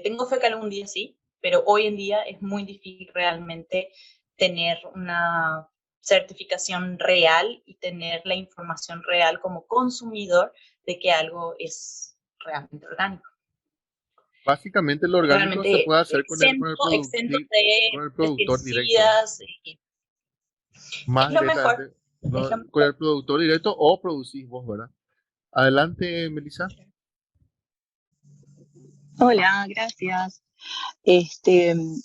tengo fe que algún día sí, pero hoy en día es muy difícil realmente tener una certificación real y tener la información real como consumidor de que algo es realmente orgánico. Básicamente lo orgánico se Realmente puede hacer con exento con el de productor directo, pesticidas. Es más lo mejor, directamente es lo con mejor. el productor directo o producís vos, ¿verdad? Adelante, Melissa. Hola, gracias.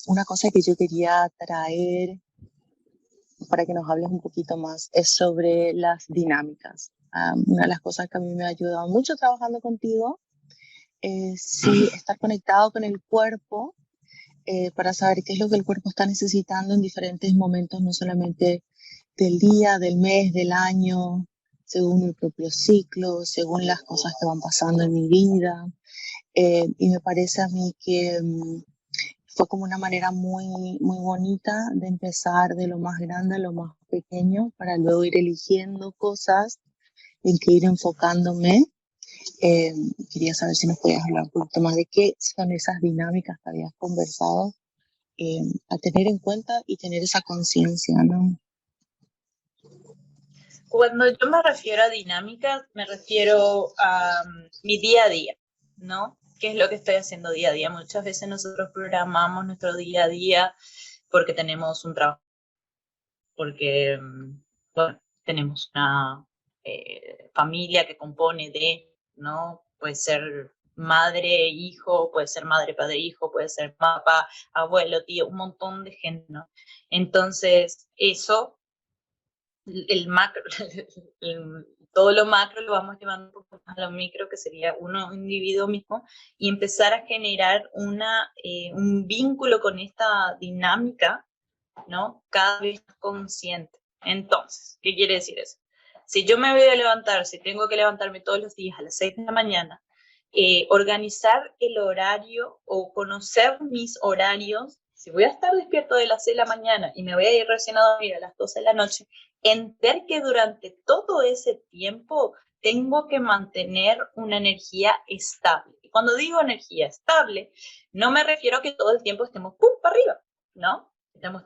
Una cosa que yo quería traer para que nos hables un poquito más es sobre las dinámicas. Una de las cosas que a mí me ha ayudado mucho trabajando contigo es sí, estar conectado con el cuerpo para saber qué es lo que el cuerpo está necesitando en diferentes momentos, no solamente del día, del mes, del año, según mi propio ciclo, según las cosas que van pasando en mi vida. Y me parece a mí que fue como una manera muy, muy bonita de empezar de lo más grande a lo más pequeño para luego ir eligiendo cosas en que ir enfocándome. Quería saber si nos podías hablar un poquito más de qué son esas dinámicas que habías conversado a tener en cuenta y tener esa conciencia, ¿no? Cuando yo me refiero a dinámicas, me refiero a mi día a día, ¿no? ¿Qué es lo que estoy haciendo día a día? Muchas veces nosotros programamos nuestro día a día porque tenemos un trabajo, porque, bueno, tenemos una familia que compone de, ¿no? Puede ser madre, hijo, puede ser madre, padre, hijo, puede ser papá, abuelo, tío, un montón de gente, ¿no? Entonces, eso el macro, todo lo macro lo vamos llevando un poco más a lo micro, que sería uno individuo mismo, y empezar a generar un vínculo con esta dinámica, ¿no? Cada vez más consciente. Entonces, ¿qué quiere decir eso? Si yo me voy a levantar, si tengo que levantarme todos los días a las 6 de la mañana, organizar el horario o conocer mis horarios, si voy a estar despierto de las 6 de la mañana y me voy a ir recién a dormir a las 12 de la noche, entender que durante todo ese tiempo tengo que mantener una energía estable. Y cuando digo energía estable, no me refiero a que todo el tiempo estemos pum para arriba, ¿no? Estamos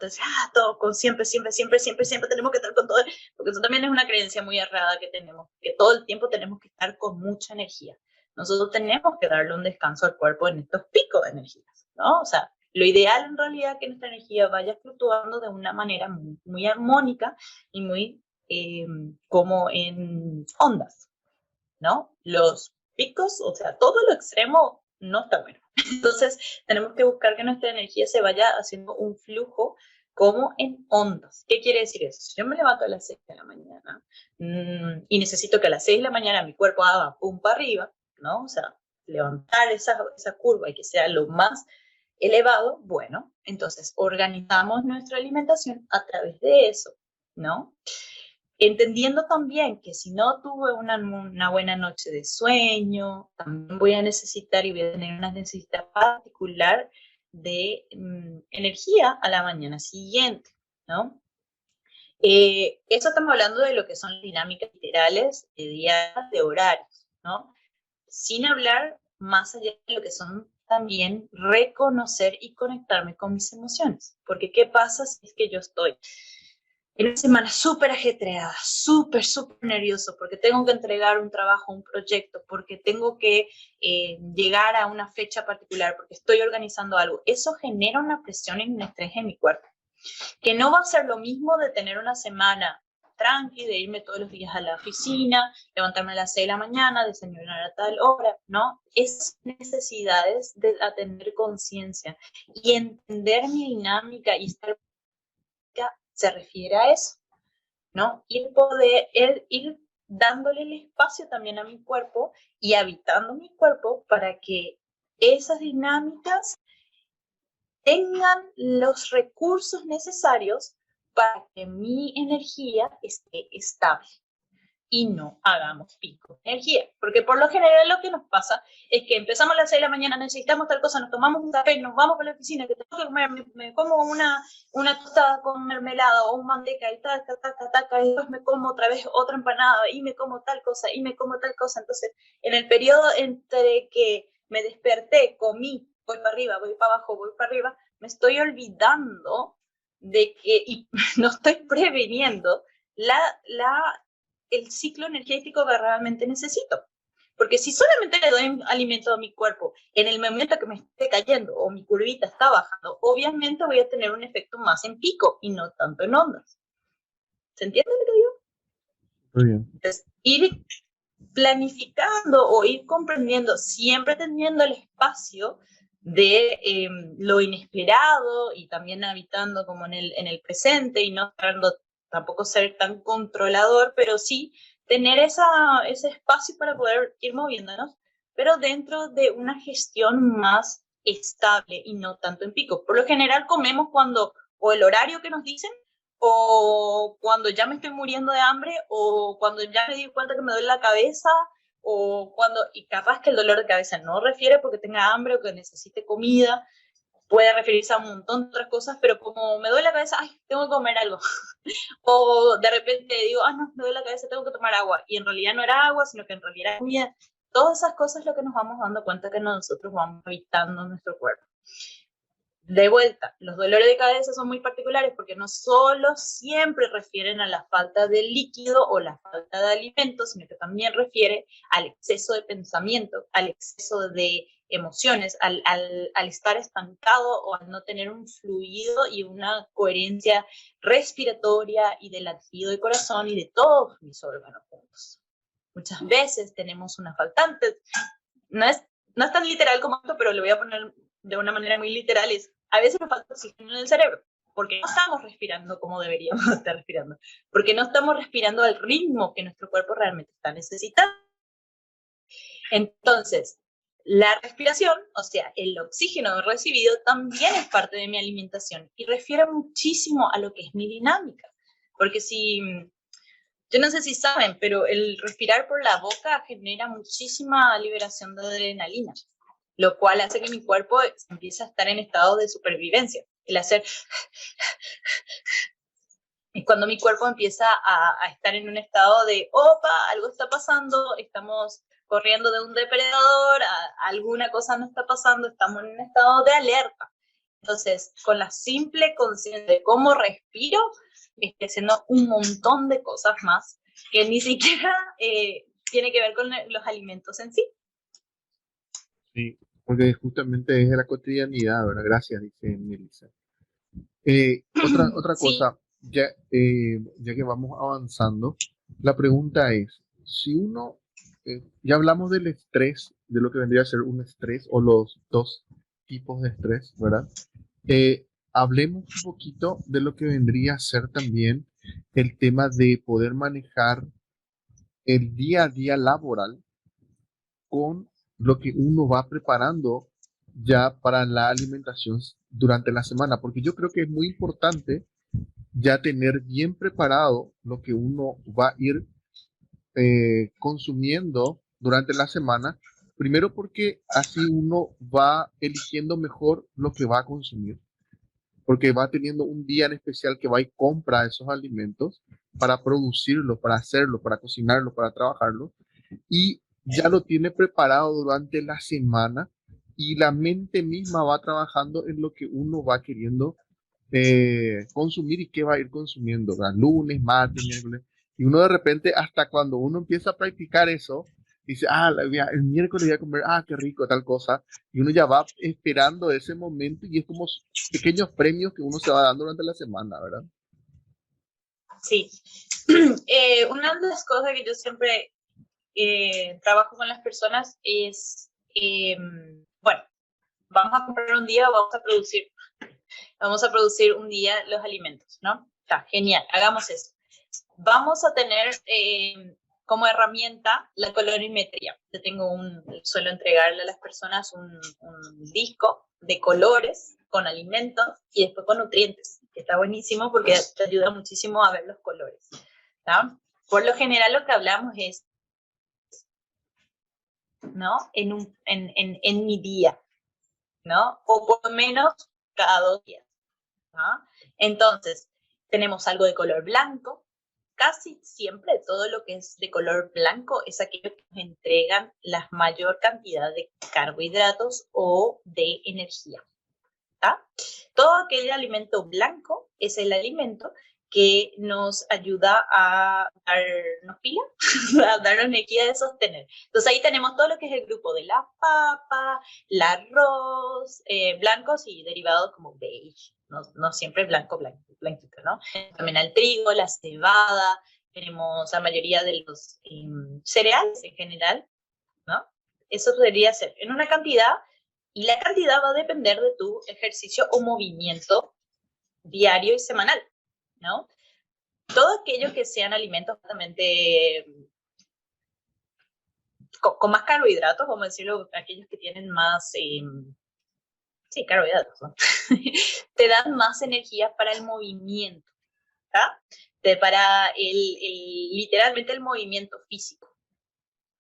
todo con siempre tenemos que estar con todo, porque eso también es una creencia muy errada que tenemos, que todo el tiempo tenemos que estar con mucha energía. Nosotros tenemos que darle un descanso al cuerpo en estos picos de energías, ¿no? O sea, lo ideal en realidad es que nuestra energía vaya fluctuando de una manera muy, muy armónica y muy como en ondas, ¿no? Los picos, o sea, todo lo extremo no está bueno. Entonces, tenemos que buscar que nuestra energía se vaya haciendo un flujo como en ondas. ¿Qué quiere decir eso? Si yo me levanto a las 6 de la mañana y necesito que a las 6 de la mañana mi cuerpo haga pum para arriba, ¿no? O sea, levantar esa curva y que sea lo más elevado, bueno, entonces organizamos nuestra alimentación a través de eso, ¿no? Entendiendo también que si no tuve una buena noche de sueño, también voy a necesitar y voy a tener una necesidad particular de energía a la mañana siguiente, ¿no? Eso estamos hablando de lo que son dinámicas literales de días, de horarios, ¿no? Sin hablar más allá de lo que son también reconocer y conectarme con mis emociones. Porque ¿qué pasa si es que yo estoy en una semana súper ajetreada, súper nervioso, porque tengo que entregar un trabajo, un proyecto, porque tengo que llegar a una fecha particular, porque estoy organizando algo? Eso genera una presión y un estrés en mi cuerpo, que no va a ser lo mismo de tener una semana tranqui, de irme todos los días a la oficina, levantarme a las 6 de la mañana, desayunar a tal hora, ¿no? Esas necesidades de tener conciencia y entender mi dinámica y estar se refiere a eso, ¿no? Y poder ir dándole el espacio también a mi cuerpo y habitando mi cuerpo para que esas dinámicas tengan los recursos necesarios para que mi energía esté estable y no hagamos pico de energía. Porque por lo general lo que nos pasa es que empezamos a las 6 de la mañana, necesitamos tal cosa, nos tomamos un café, nos vamos para la oficina, que tengo que comer, me como una tostada con mermelada o un manteca y y después me como otra vez otra empanada y me como tal cosa y me como tal cosa. Entonces, en el periodo entre que me desperté, comí, voy para arriba, voy para abajo, voy para arriba, me estoy olvidando de que, y no estoy preveniendo el ciclo energético que realmente necesito. Porque si solamente le doy alimento a mi cuerpo en el momento que me esté cayendo o mi curvita está bajando, obviamente voy a tener un efecto más en pico y no tanto en ondas. ¿Se entiende lo que digo? Muy bien. Entonces, ir planificando o ir comprendiendo, siempre teniendo el espacio de lo inesperado y también habitando como en el presente y no estando tampoco ser tan controlador, pero sí tener ese espacio para poder ir moviéndonos, pero dentro de una gestión más estable y no tanto en pico. Por lo general comemos cuando o el horario que nos dicen o cuando ya me estoy muriendo de hambre o cuando ya me di cuenta que me duele la cabeza o cuando, y capaz que el dolor de cabeza no refiere porque tenga hambre o que necesite comida, puede referirse a un montón de otras cosas, pero como me duele la cabeza, ay, tengo que comer algo. O de repente digo, ah, no, me duele la cabeza, tengo que tomar agua. Y en realidad no era agua, sino que en realidad era comida. Todas esas cosas es lo que nos vamos dando cuenta que nosotros vamos habitando nuestro cuerpo. De vuelta, los dolores de cabeza son muy particulares porque no solo siempre refieren a la falta de líquido o la falta de alimento, sino que también refiere al exceso de pensamiento, al exceso de emociones, al estar estancado o al no tener un fluido y una coherencia respiratoria y de latido de corazón y de todos mis órganos juntos. Muchas veces tenemos una faltante, no es tan literal como esto, pero lo voy a poner de una manera muy literal, es a veces nos falta oxígeno en el cerebro, porque no estamos respirando como deberíamos estar respirando, porque no estamos respirando al ritmo que nuestro cuerpo realmente está necesitando. Entonces, la respiración, o sea, el oxígeno recibido, también es parte de mi alimentación y refiere muchísimo a lo que es mi dinámica, porque si... Yo no sé si saben, pero el respirar por la boca genera muchísima liberación de adrenalina, lo cual hace que mi cuerpo empiece a estar en estado de supervivencia. El hacer... es cuando mi cuerpo empieza a estar en un estado de, opa, algo está pasando, estamos corriendo de un depredador, alguna cosa no está pasando, estamos en un estado de alerta. Entonces, con la simple conciencia de cómo respiro, estoy haciendo un montón de cosas más que ni siquiera tiene que ver con los alimentos en sí. Sí, porque justamente es de la cotidianidad, ¿verdad? Gracias, dice Melissa. Otra Sí, cosa, ya que vamos avanzando, la pregunta es, si uno, ya hablamos del estrés, de lo que vendría a ser un estrés o los dos tipos de estrés, ¿verdad? Hablemos un poquito de lo que vendría a ser también el tema de poder manejar el día a día laboral con lo que uno va preparando ya para la alimentación durante la semana, porque yo creo que es muy importante ya tener bien preparado lo que uno va a ir consumiendo durante la semana, primero porque así uno va eligiendo mejor lo que va a consumir, porque va teniendo un día en especial que va y compra esos alimentos para producirlos, para hacerlo, para cocinarlo, para trabajarlo, y ya lo tiene preparado durante la semana y la mente misma va trabajando en lo que uno va queriendo consumir y qué va a ir consumiendo, ¿verdad? Lunes, martes, miércoles. Y uno de repente, hasta cuando uno empieza a practicar eso, dice, el miércoles voy a comer, qué rico, tal cosa. Y uno ya va esperando ese momento y es como pequeños premios que uno se va dando durante la semana, ¿verdad? sí. Una de las cosas que yo siempre trabajo con las personas es, bueno, vamos a comprar un día, vamos a producir un día los alimentos, ¿no? Está genial, hagamos eso. Vamos a tener como herramienta la colorimetría. Yo suelo entregarle a las personas un disco de colores con alimentos y después con nutrientes, que está buenísimo porque te ayuda muchísimo a ver los colores, ¿no? Por lo general lo que hablamos es, ¿no? En mi día, ¿no? O por lo menos cada 2 días, ¿no? Entonces, tenemos algo de color blanco. Casi siempre todo lo que es de color blanco es aquello que nos entregan la mayor cantidad de carbohidratos o de energía. ¿Tá? Todo aquel alimento blanco es el alimento que nos ayuda a darnos pila, a darnos energía de sostener. Entonces ahí tenemos todo lo que es el grupo de la papa, el arroz, blancos y derivados como beige, no siempre blanquito, ¿no? También el trigo, la cebada, tenemos la mayoría de los cereales en general, ¿no? Eso debería ser en una cantidad y la cantidad va a depender de tu ejercicio o movimiento diario y semanal, ¿no? Todo aquello que sean alimentos justamente con más carbohidratos, vamos a decirlo, aquellos que tienen más, sí, carbohidratos, ¿no? Te dan más energía para el movimiento, ¿tá? Para literalmente el movimiento físico.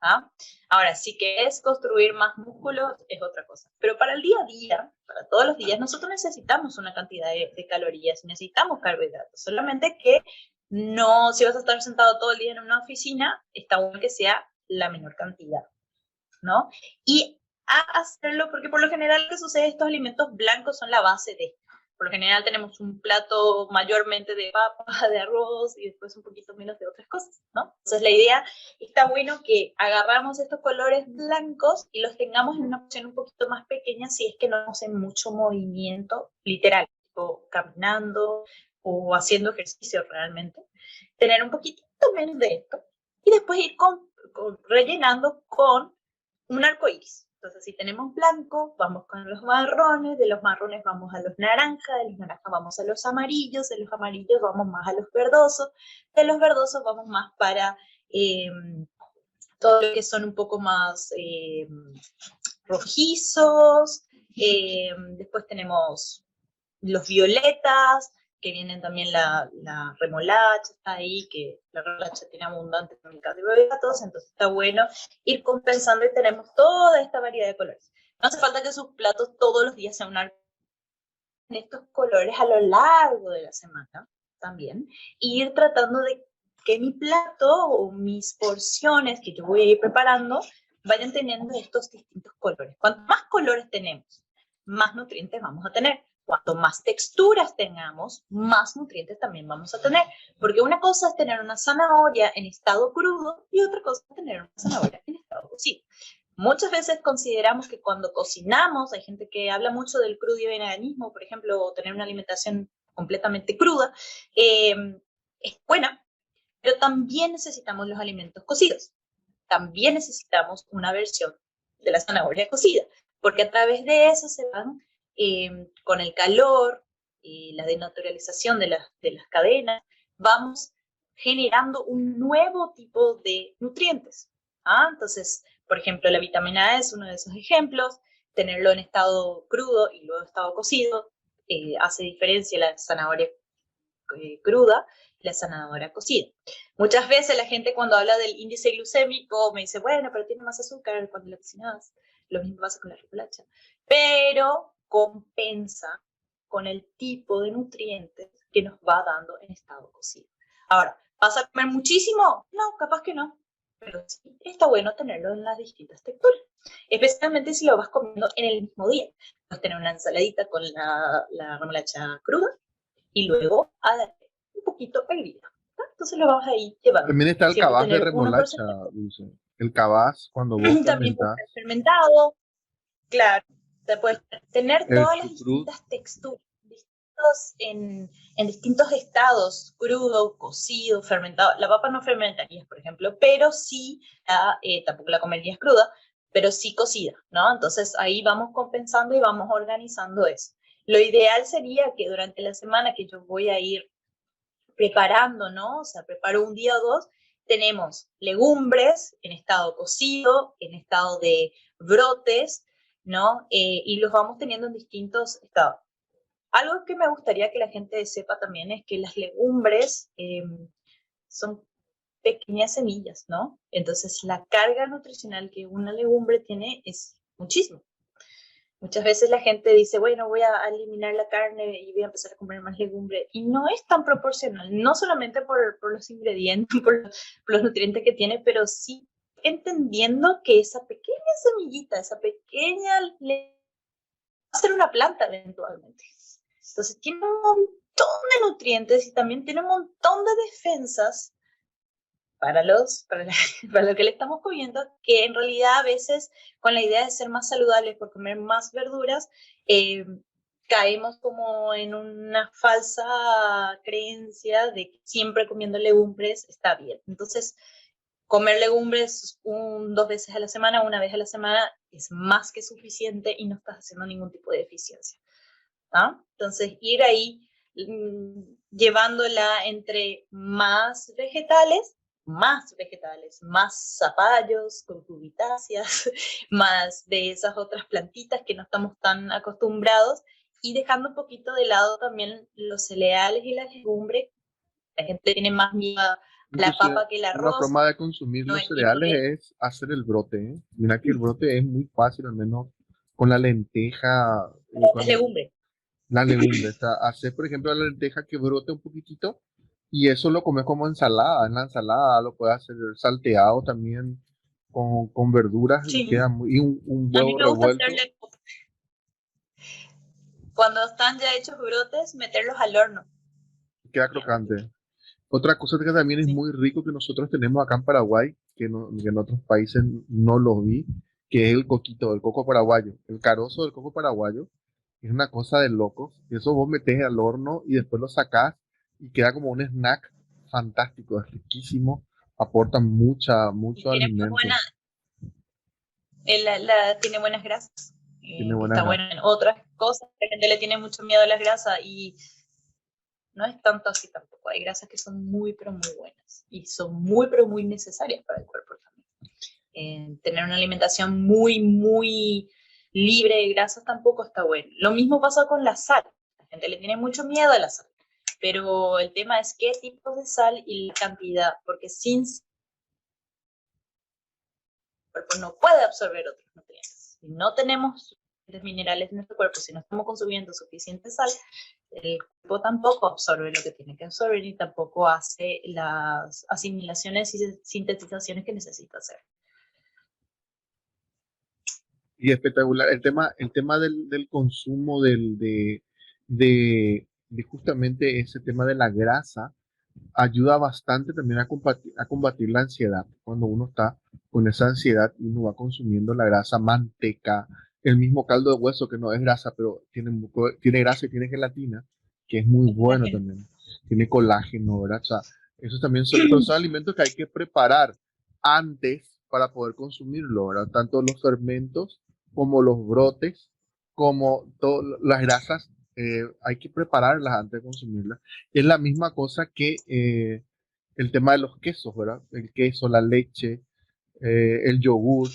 ¿Ah? Ahora, si quieres construir más músculos, es otra cosa. Pero para el día a día, para todos los días, nosotros necesitamos una cantidad de calorías, necesitamos carbohidratos. Solamente que no, si vas a estar sentado todo el día en una oficina, está bueno que sea la menor cantidad, ¿no? Y a hacerlo, porque por lo general lo que sucede, estos alimentos blancos son la base de. Por lo general tenemos un plato mayormente de papa, de arroz y después un poquito menos de otras cosas, ¿no? Entonces la idea, está bueno que agarramos estos colores blancos y los tengamos en una porción un poquito más pequeña si es que no hacen mucho movimiento literal, o caminando o haciendo ejercicio realmente. Tener un poquito menos de esto y después ir rellenando con un arco iris. Entonces, si tenemos blanco, vamos con los marrones, de los marrones vamos a los naranjas, de los naranjas vamos a los amarillos, de los amarillos vamos más a los verdosos, de los verdosos vamos más para todo lo que son un poco más rojizos. Después tenemos los violetas, que vienen también la remolacha, está ahí, que la remolacha tiene abundante carbohidratos, entonces está bueno ir compensando y tenemos toda esta variedad de colores. No hace falta que sus platos todos los días sean en estos colores a lo largo de la semana también, y ir tratando de que mi plato o mis porciones que yo voy a ir preparando vayan teniendo estos distintos colores. Cuanto más colores tenemos, más nutrientes vamos a tener. Cuanto más texturas tengamos, más nutrientes también vamos a tener. Porque una cosa es tener una zanahoria en estado crudo y otra cosa es tener una zanahoria en estado cocido. Muchas veces consideramos que cuando cocinamos, hay gente que habla mucho del crudo y veganismo, por ejemplo, o tener una alimentación completamente cruda, es buena, pero también necesitamos los alimentos cocidos. También necesitamos una versión de la zanahoria cocida, porque a través de eso se van, con el calor y la denaturalización de las cadenas, vamos generando un nuevo tipo de nutrientes. Entonces, por ejemplo, la vitamina A es uno de esos ejemplos. Tenerlo en estado crudo y luego estado cocido hace diferencia la zanahoria cruda y la zanahoria cocida. Muchas veces la gente cuando habla del índice glucémico me dice, bueno, pero tiene más azúcar cuando la cocinas. Lo mismo pasa con la remolacha. Pero compensa con el tipo de nutrientes que nos va dando en estado cocido. Ahora, ¿vas a comer muchísimo? No, capaz que no. Pero sí está bueno tenerlo en las distintas texturas. Especialmente si lo vas comiendo en el mismo día. Vas a tener una ensaladita con la remolacha cruda y luego a darle un poquito hervida. Entonces lo vamos a ir llevando. También está el Siempre cabaz de tener remolacha, Dulce. El cabaz, cuando vos también puede fermentás, ser fermentado, claro. Se puede tener el todas las chucrut, distintas texturas, en distintos estados, crudo, cocido, fermentado. La papa no fermentarías, por ejemplo, pero sí, tampoco la comerías cruda, pero sí cocida, ¿no? Entonces ahí vamos compensando y vamos organizando eso. Lo ideal sería que durante la semana que yo voy a ir preparando, ¿no? O sea, preparo un día o dos, tenemos legumbres en estado cocido, en estado de brotes, ¿no? Y los vamos teniendo en distintos estados. Algo que me gustaría que la gente sepa también es que las legumbres son pequeñas semillas, ¿no? Entonces la carga nutricional que una legumbre tiene es muchísimo. Muchas veces la gente dice, bueno, voy a eliminar la carne y voy a empezar a comer más legumbre. Y no es tan proporcional, no solamente por los ingredientes, por los nutrientes que tiene, pero sí entendiendo que esa pequeña semillita, esa pequeña va a ser una planta eventualmente. Entonces tiene un montón de nutrientes y también tiene un montón de defensas para para lo que le estamos comiendo, que en realidad a veces con la idea de ser más saludables por comer más verduras, caemos como en una falsa creencia de que siempre comiendo legumbres está bien. Entonces, comer legumbres 2 veces a la semana, 1 vez a la semana, es más que suficiente y no estás haciendo ningún tipo de deficiencia. Entonces, ir ahí llevándola entre más vegetales, más zapallos, cucurbitáceas, más de esas otras plantitas que no estamos tan acostumbrados, y dejando un poquito de lado también los cereales y las legumbres. La gente tiene más miedo a la inclusive papa que el una arroz, forma de consumir no los es ni por cereales es hacer el brote, ¿eh? Mira que el brote es muy fácil, al menos con la lenteja, las legumbres. la legumbre. O sea, hacer, por ejemplo, la lenteja que brote un poquitito y eso lo comes como ensalada. En la ensalada lo puedes hacer salteado también con verduras y Sí, queda muy, y un a mí huevo me gusta revuelto, hacerle, cuando están ya hechos brotes, meterlos al horno. queda Bien crocante. riquito. Otra cosa que también es Sí. muy rico que nosotros tenemos acá en Paraguay, que en otros países no lo vi, que es el coquito, el coco paraguayo. El carozo del coco paraguayo es una cosa de locos. Eso vos metés al horno y después lo sacás y queda como un snack fantástico, es riquísimo, aporta Y mucho tiene muy alimento, tiene buenas grasas. tiene buenas Está grasas. bueno en otras cosas. La gente le tiene mucho miedo a las grasas y no es tanto así tampoco. Hay grasas que son muy, pero muy buenas y son muy, pero muy necesarias para el cuerpo también. Tener una alimentación muy, muy libre de grasas tampoco está bueno. Lo mismo pasa con la sal. La gente le tiene mucho miedo a la sal. Pero el tema es qué tipo de sal y la cantidad, porque sin sal el cuerpo no puede absorber otros nutrientes. Si no tenemos suficientes minerales en nuestro cuerpo, si no estamos consumiendo suficiente sal, el cuerpo tampoco absorbe lo que tiene que absorber y tampoco hace las asimilaciones y sintetizaciones que necesita hacer. Y espectacular. El tema del consumo de justamente ese tema de la grasa ayuda bastante también a combatir la ansiedad. Cuando uno está con esa ansiedad y uno va consumiendo la grasa, manteca, el mismo caldo de hueso que no es grasa, pero tiene grasa y tiene gelatina, que es muy bueno también. Tiene colágeno, ¿verdad? O sea, esos también son, pero son alimentos que hay que preparar antes para poder consumirlo, ¿verdad? Tanto los fermentos como los brotes, como todas las grasas, hay que prepararlas antes de consumirlas. Es la misma cosa que el tema de los quesos, ¿verdad? El queso, la leche, el yogur.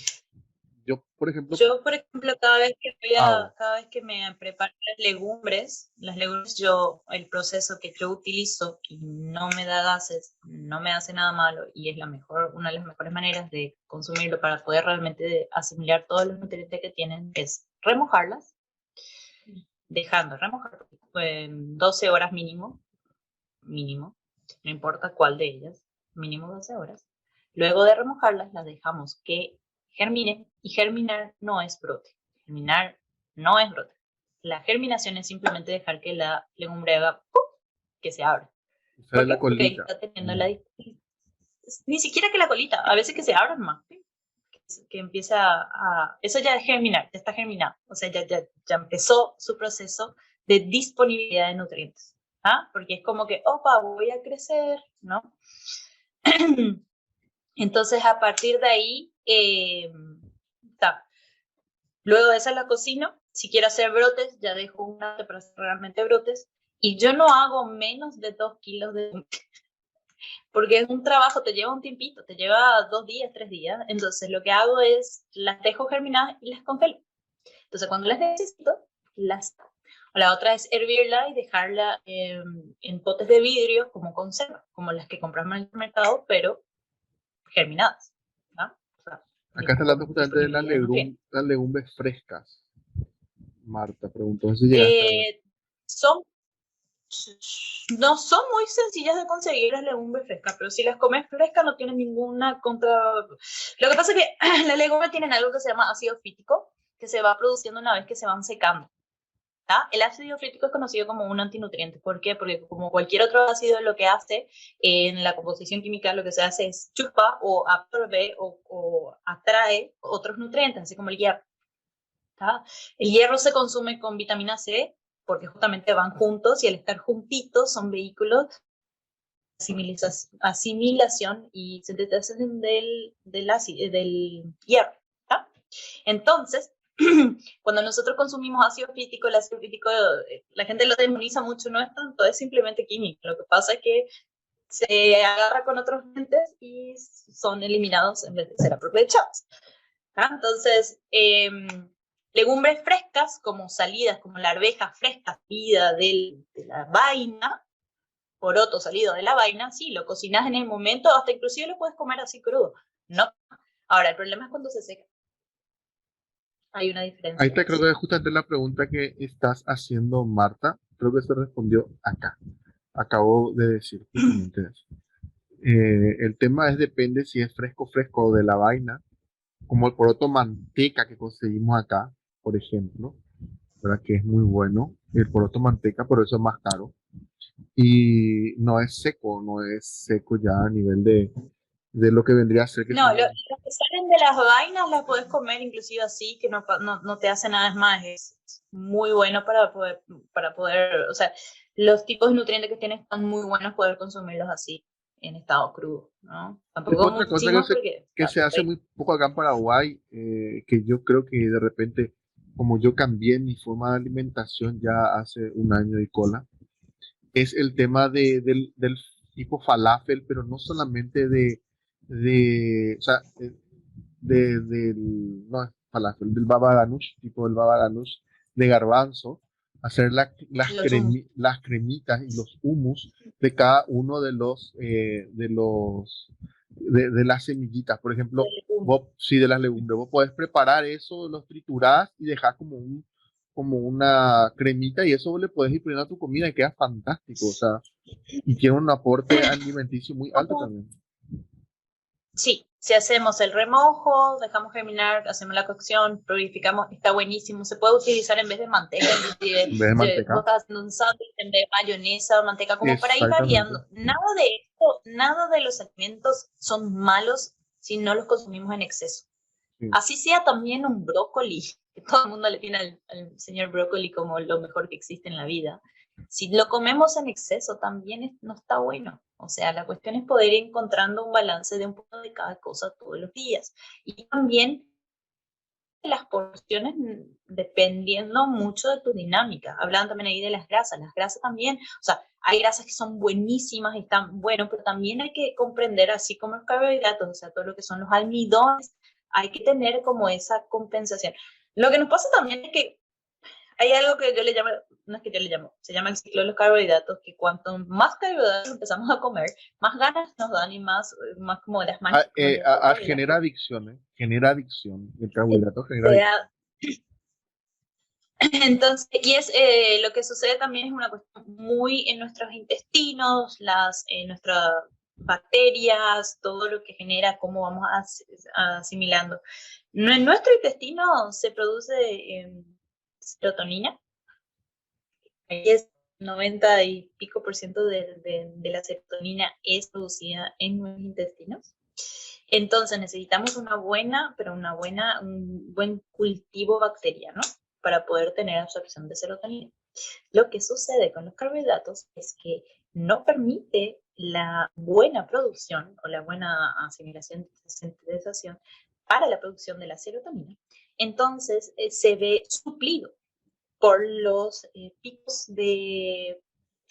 Yo, por ejemplo, Yo, por ejemplo, hago. cada vez que me preparo las legumbres, el proceso que yo utilizo y no me da gases, no me hace nada malo y es una de las mejores maneras de consumirlo para poder realmente asimilar todos los nutrientes que tienen, es remojarlas, dejando remojar 12 horas mínimo, no importa cuál de ellas, mínimo 12 horas. Luego de remojarlas, las dejamos que germinen, y germinar no es brote. Germinar no es brote. La germinación es simplemente dejar que la legumbre haga ¡pum!, que se abra. Esa ¿Por es la qué? Porque ahí colita. está teniendo ni siquiera que la colita, a veces que se abran más, que empieza eso ya es germinar, ya está germinado, o sea, ya empezó su proceso de disponibilidad de nutrientes, ¿ah? Porque es como que, opa, voy a crecer, ¿no? Entonces, a partir de ahí, luego de esa la cocino. Si quiero hacer brotes, ya dejo una para hacer realmente brotes. Y yo no hago menos de 2 kilos porque es un trabajo, te lleva un tiempito, te lleva 2 días, 3 días. Entonces, lo que hago es las dejo germinadas y las congelo. Entonces, cuando las necesito, las... O la otra es hervirla y dejarla en potes de vidrio como conserva, como las que compramos en el mercado, pero germinadas, ¿no? O sea, Acá está hablando justamente de disponibilidad de nutrientes. las legumbres frescas. Marta preguntó si llegaste a hablar. Eh, son, no son muy sencillas de conseguir las legumbres frescas, pero si las comes frescas no tienen ninguna contra... Lo que pasa es que las legumbres tienen algo que se llama ácido fítico, que se va produciendo una vez que se van secando. ¿Ah? El ácido fítico es conocido como un antinutriente. ¿Por qué? Porque como cualquier otro ácido, lo que hace en la composición química, lo que se hace es chupa o absorbe o atrae otros nutrientes, así como el hierro. ¿Tá? El hierro se consume con vitamina C porque justamente van juntos y al estar juntitos son vehículos de asimilación y sintetización del hierro. ¿Tá? Entonces, cuando nosotros consumimos ácido fítico, el ácido fítico, la gente lo demoniza mucho, no es tanto, es simplemente químico. Lo que pasa es que se agarra con otros nutrientes y son eliminados en vez de ser aprovechados. ¿Ah? Entonces, legumbres frescas, como salidas, como la arveja fresca salida de la vaina, poroto salido de la vaina, sí, lo cocinas en el momento, hasta inclusive lo puedes comer así crudo, ¿no? Ahora, el problema es cuando se seca. Hay una Ahí diferencia. está, creo que es justamente la pregunta que estás haciendo, Marta. Creo que se respondió acá. Acabo de decir justamente eso. El tema es depende si es fresco o de la vaina, como el poroto manteca que conseguimos acá, por ejemplo, ¿verdad? Que es muy bueno. El poroto manteca, por eso es más caro. Y no es seco ya a nivel de lo que vendría a ser que No, son. los que salen de las vainas las puedes comer inclusive así, que no te hace nada más. Es muy bueno para poder, o sea, los tipos de nutrientes que tienen están muy buenos poder consumirlos así, en estado crudo, ¿no? Después Tampoco otra cosa que muchísimo porque... que se hace muy poco acá en Paraguay, que yo creo que de repente, como yo cambié mi forma de alimentación ya hace un año y cola, es el tema del tipo falafel, pero no solamente o sea, no es falafel, del baba ganoush, tipo del baba ganoush de garbanzo, hacer Los humos. las cremitas y los humus de cada uno de las semillitas. Por ejemplo, vos, sí, de las legumbres, vos podés preparar eso, los triturás y dejar como una cremita y eso vos le podés ir poniendo a tu comida y queda fantástico, o sea, y tiene un aporte alimenticio muy alto también. Sí, Si hacemos el remojo, dejamos germinar, hacemos la cocción, purificamos, está buenísimo. Se puede utilizar en vez de manteca, inclusive. En vez de manteca. Vos estás haciendo un sándwich en vez de mayonesa o manteca, como para ir Exactamente. variando. Nada de esto, nada de los alimentos son malos si no los consumimos en exceso. Sí. Así sea también un brócoli, que todo el mundo le tiene al señor brócoli como lo mejor que existe en la vida. Si lo comemos en exceso también no está bueno. O sea, la cuestión es poder ir encontrando un balance de un poco de cada cosa todos los días. Y también las porciones dependiendo mucho de tu dinámica. Hablaban también ahí de las grasas. Las grasas también, o sea, hay grasas que son buenísimas y están buenos, pero también hay que comprender, así como los carbohidratos, o sea, todo lo que son los almidones, hay que tener como esa compensación. Lo que nos pasa también es que hay algo que yo le llamo, no es que yo le llamo, se llama el ciclo de los carbohidratos, que cuanto más carbohidratos empezamos a comer, más ganas nos dan y más como las manchas. Genera adicción, genera adicción. El carbohidrato genera adicción. Entonces, y es lo que sucede también es una cuestión muy en nuestros intestinos, nuestras bacterias, todo lo que genera, cómo vamos asimilando. En nuestro intestino se produce serotonina, es 90 y pico por ciento de la serotonina es producida en nuestros intestinos. Entonces necesitamos un buen cultivo bacteriano para poder tener absorción de serotonina. Lo que sucede con los carbohidratos es que no permite la buena producción o la buena asimilación, sintetización para la producción de la serotonina. Entonces se ve suplido por los picos de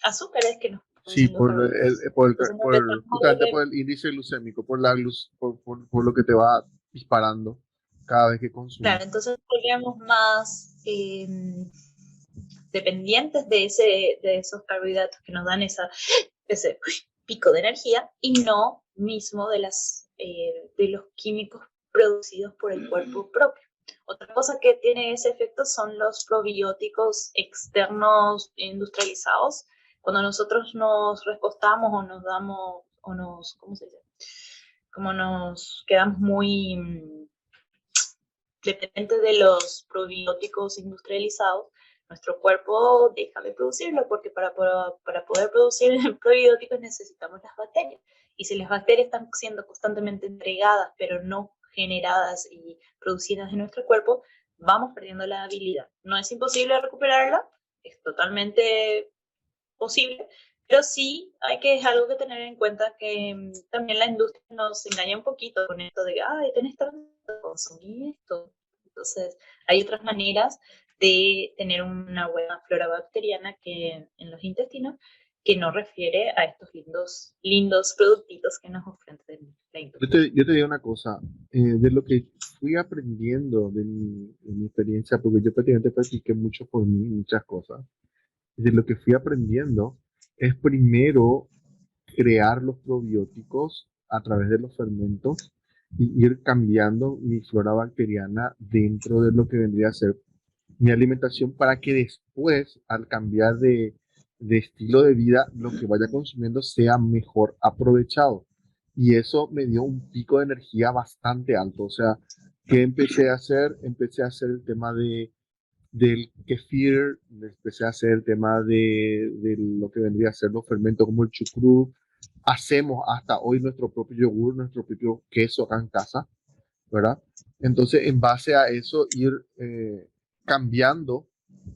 azúcares que nos Sí, producen los carbohidratos. justamente por el índice glucémico, por lo que te va disparando cada vez que consumes. Claro, entonces volvemos más dependientes de esos carbohidratos que nos dan ese pico de energía y no mismo de los químicos producidos por el cuerpo propio. Otra cosa que tiene ese efecto son los probióticos externos industrializados. Cuando nosotros nos recostamos o nos damos, ¿cómo se dice? Como nos quedamos muy dependientes de los probióticos industrializados, nuestro cuerpo deja de producirlo porque para poder producir probióticos necesitamos las bacterias. Y si las bacterias están siendo constantemente entregadas, pero no generadas y producidas en nuestro cuerpo, vamos perdiendo la habilidad. No es imposible recuperarla, es totalmente posible, pero sí es algo que tener en cuenta que también la industria nos engaña un poquito con esto de, ay, tenés tanto, consumir esto. Entonces, hay otras maneras de tener una buena flora bacteriana que en los intestinos que no refiere a estos lindos productitos que nos ofrecen la industria. Yo te digo una cosa, de lo que fui aprendiendo de mi experiencia, porque yo prácticamente practiqué mucho por mí, muchas cosas, de lo que fui aprendiendo es primero crear los probióticos a través de los fermentos y ir cambiando mi flora bacteriana dentro de lo que vendría a ser mi alimentación para que después, al cambiar de estilo de vida, lo que vaya consumiendo sea mejor aprovechado. Y eso me dio un pico de energía bastante alto. O sea, ¿qué empecé a hacer? Empecé a hacer el tema del kefir, empecé a hacer el tema de lo que vendría a ser los fermentos como el chucrut. Hacemos hasta hoy nuestro propio yogur, nuestro propio queso acá en casa, ¿verdad? Entonces, en base a eso, ir cambiando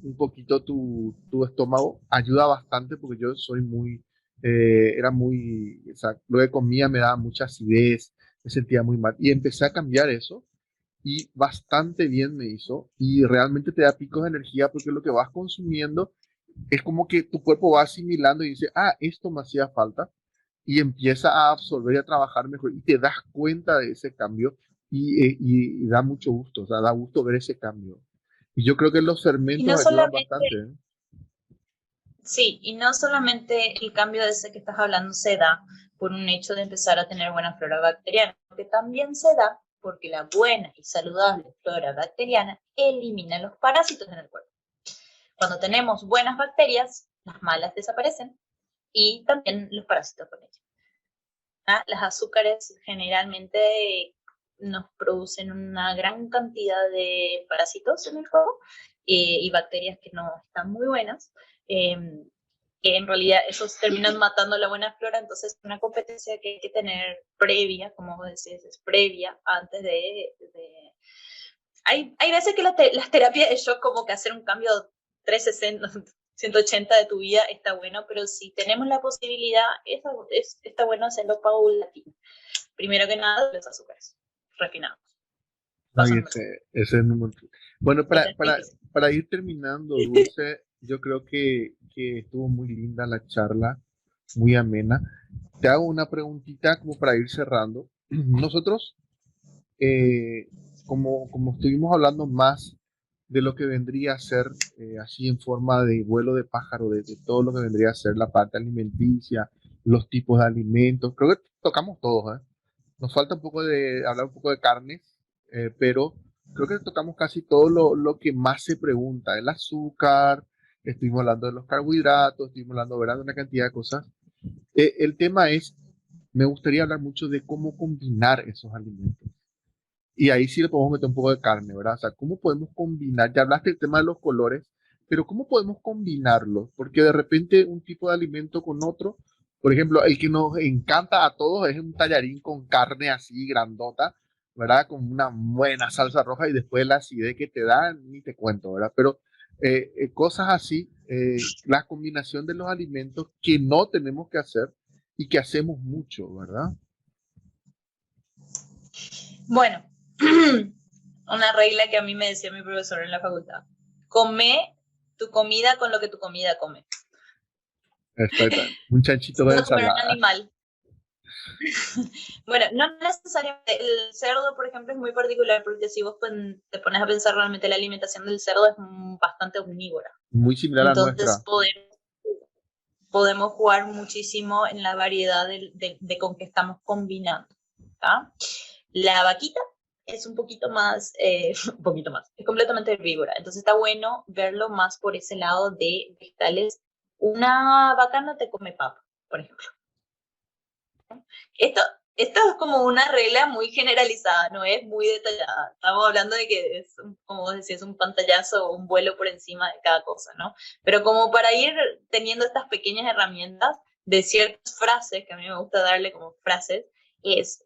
un poquito tu estómago ayuda bastante porque yo soy era muy, o sea, lo que comía me daba mucha acidez, me sentía muy mal y empecé a cambiar eso y bastante bien me hizo y realmente te da picos de energía porque lo que vas consumiendo es como que tu cuerpo va asimilando y dice, ah, esto me hacía falta y empieza a absorber y a trabajar mejor y te das cuenta de ese cambio y da mucho gusto, o sea, da gusto ver ese cambio. Y yo creo que los Y no fermentos ayudan solamente bastante, ¿eh? Sí, y no solamente el cambio de ese que estás hablando se da por un hecho de empezar a tener buena flora bacteriana, que también se da porque la buena y saludable flora bacteriana elimina los parásitos en el cuerpo. Cuando tenemos buenas bacterias, las malas desaparecen y también los parásitos con ellas. Las azúcares generalmente nos producen una gran cantidad de parásitos en el cuerpo y bacterias que no están muy buenas, que en realidad esos terminan matando la buena flora. Entonces es una competencia que hay que tener previa, como vos decís, es previa antes de... Hay veces que las terapias de shock, como que hacer un cambio 360, 180 de tu vida está bueno, pero si tenemos la posibilidad, está bueno hacerlo paulatino. Primero que nada, los azúcares refinados. Ay, Pasando. ese es número. Bueno, Ese es difícil. para ir terminando, Dulce, yo creo que estuvo muy linda la charla, muy amena. Te hago una preguntita como para ir cerrando. Nosotros, eh, como estuvimos hablando más de lo que vendría a ser, así en forma de vuelo de pájaro, de todo lo que vendría a ser la parte alimenticia, los tipos de alimentos, creo que tocamos todos, ¿eh? Nos falta un poco de hablar un poco de carnes, pero creo que tocamos casi todo lo que más se pregunta, el azúcar, estuvimos hablando de los carbohidratos, estuvimos hablando, ¿verdad?, de una cantidad de cosas. El tema es, me gustaría hablar mucho de cómo combinar esos alimentos. Y ahí sí le podemos meter un poco de carne, ¿verdad? O sea, ¿cómo podemos combinar? Ya hablaste del tema de los colores, pero ¿cómo podemos combinarlos? Porque de repente un tipo de alimento con otro, por ejemplo, el que nos encanta a todos es un tallarín con carne así grandota, ¿verdad? Con una buena salsa roja y después la acidez que te da, ni te cuento, ¿verdad? Pero cosas así, la combinación de los alimentos que no tenemos que hacer y que hacemos mucho, ¿verdad? Bueno, una regla que a mí me decía mi profesor en la facultad: come tu comida con lo que tu comida come. Exacto. Un chanchito Si de vas a comer un ensalada. animal, bueno, no necesariamente, el cerdo, por ejemplo, es muy particular, porque si vos te pones a pensar, realmente la alimentación del cerdo es bastante omnívora. Muy similar a Entonces nuestra. podemos jugar muchísimo en la variedad de con que estamos combinando. ¿Tá? La vaquita es un poquito más, un poquito más, es completamente herbívora. Entonces está bueno verlo más por ese lado de vegetales. Una vaca no te come papa, por ejemplo. Esto, esto es como una regla muy generalizada, no es muy detallada. Estamos hablando de que es, como vos decías, un pantallazo o un vuelo por encima de cada cosa, ¿no? Pero como para ir teniendo estas pequeñas herramientas de ciertas frases, que a mí me gusta darle como frases, es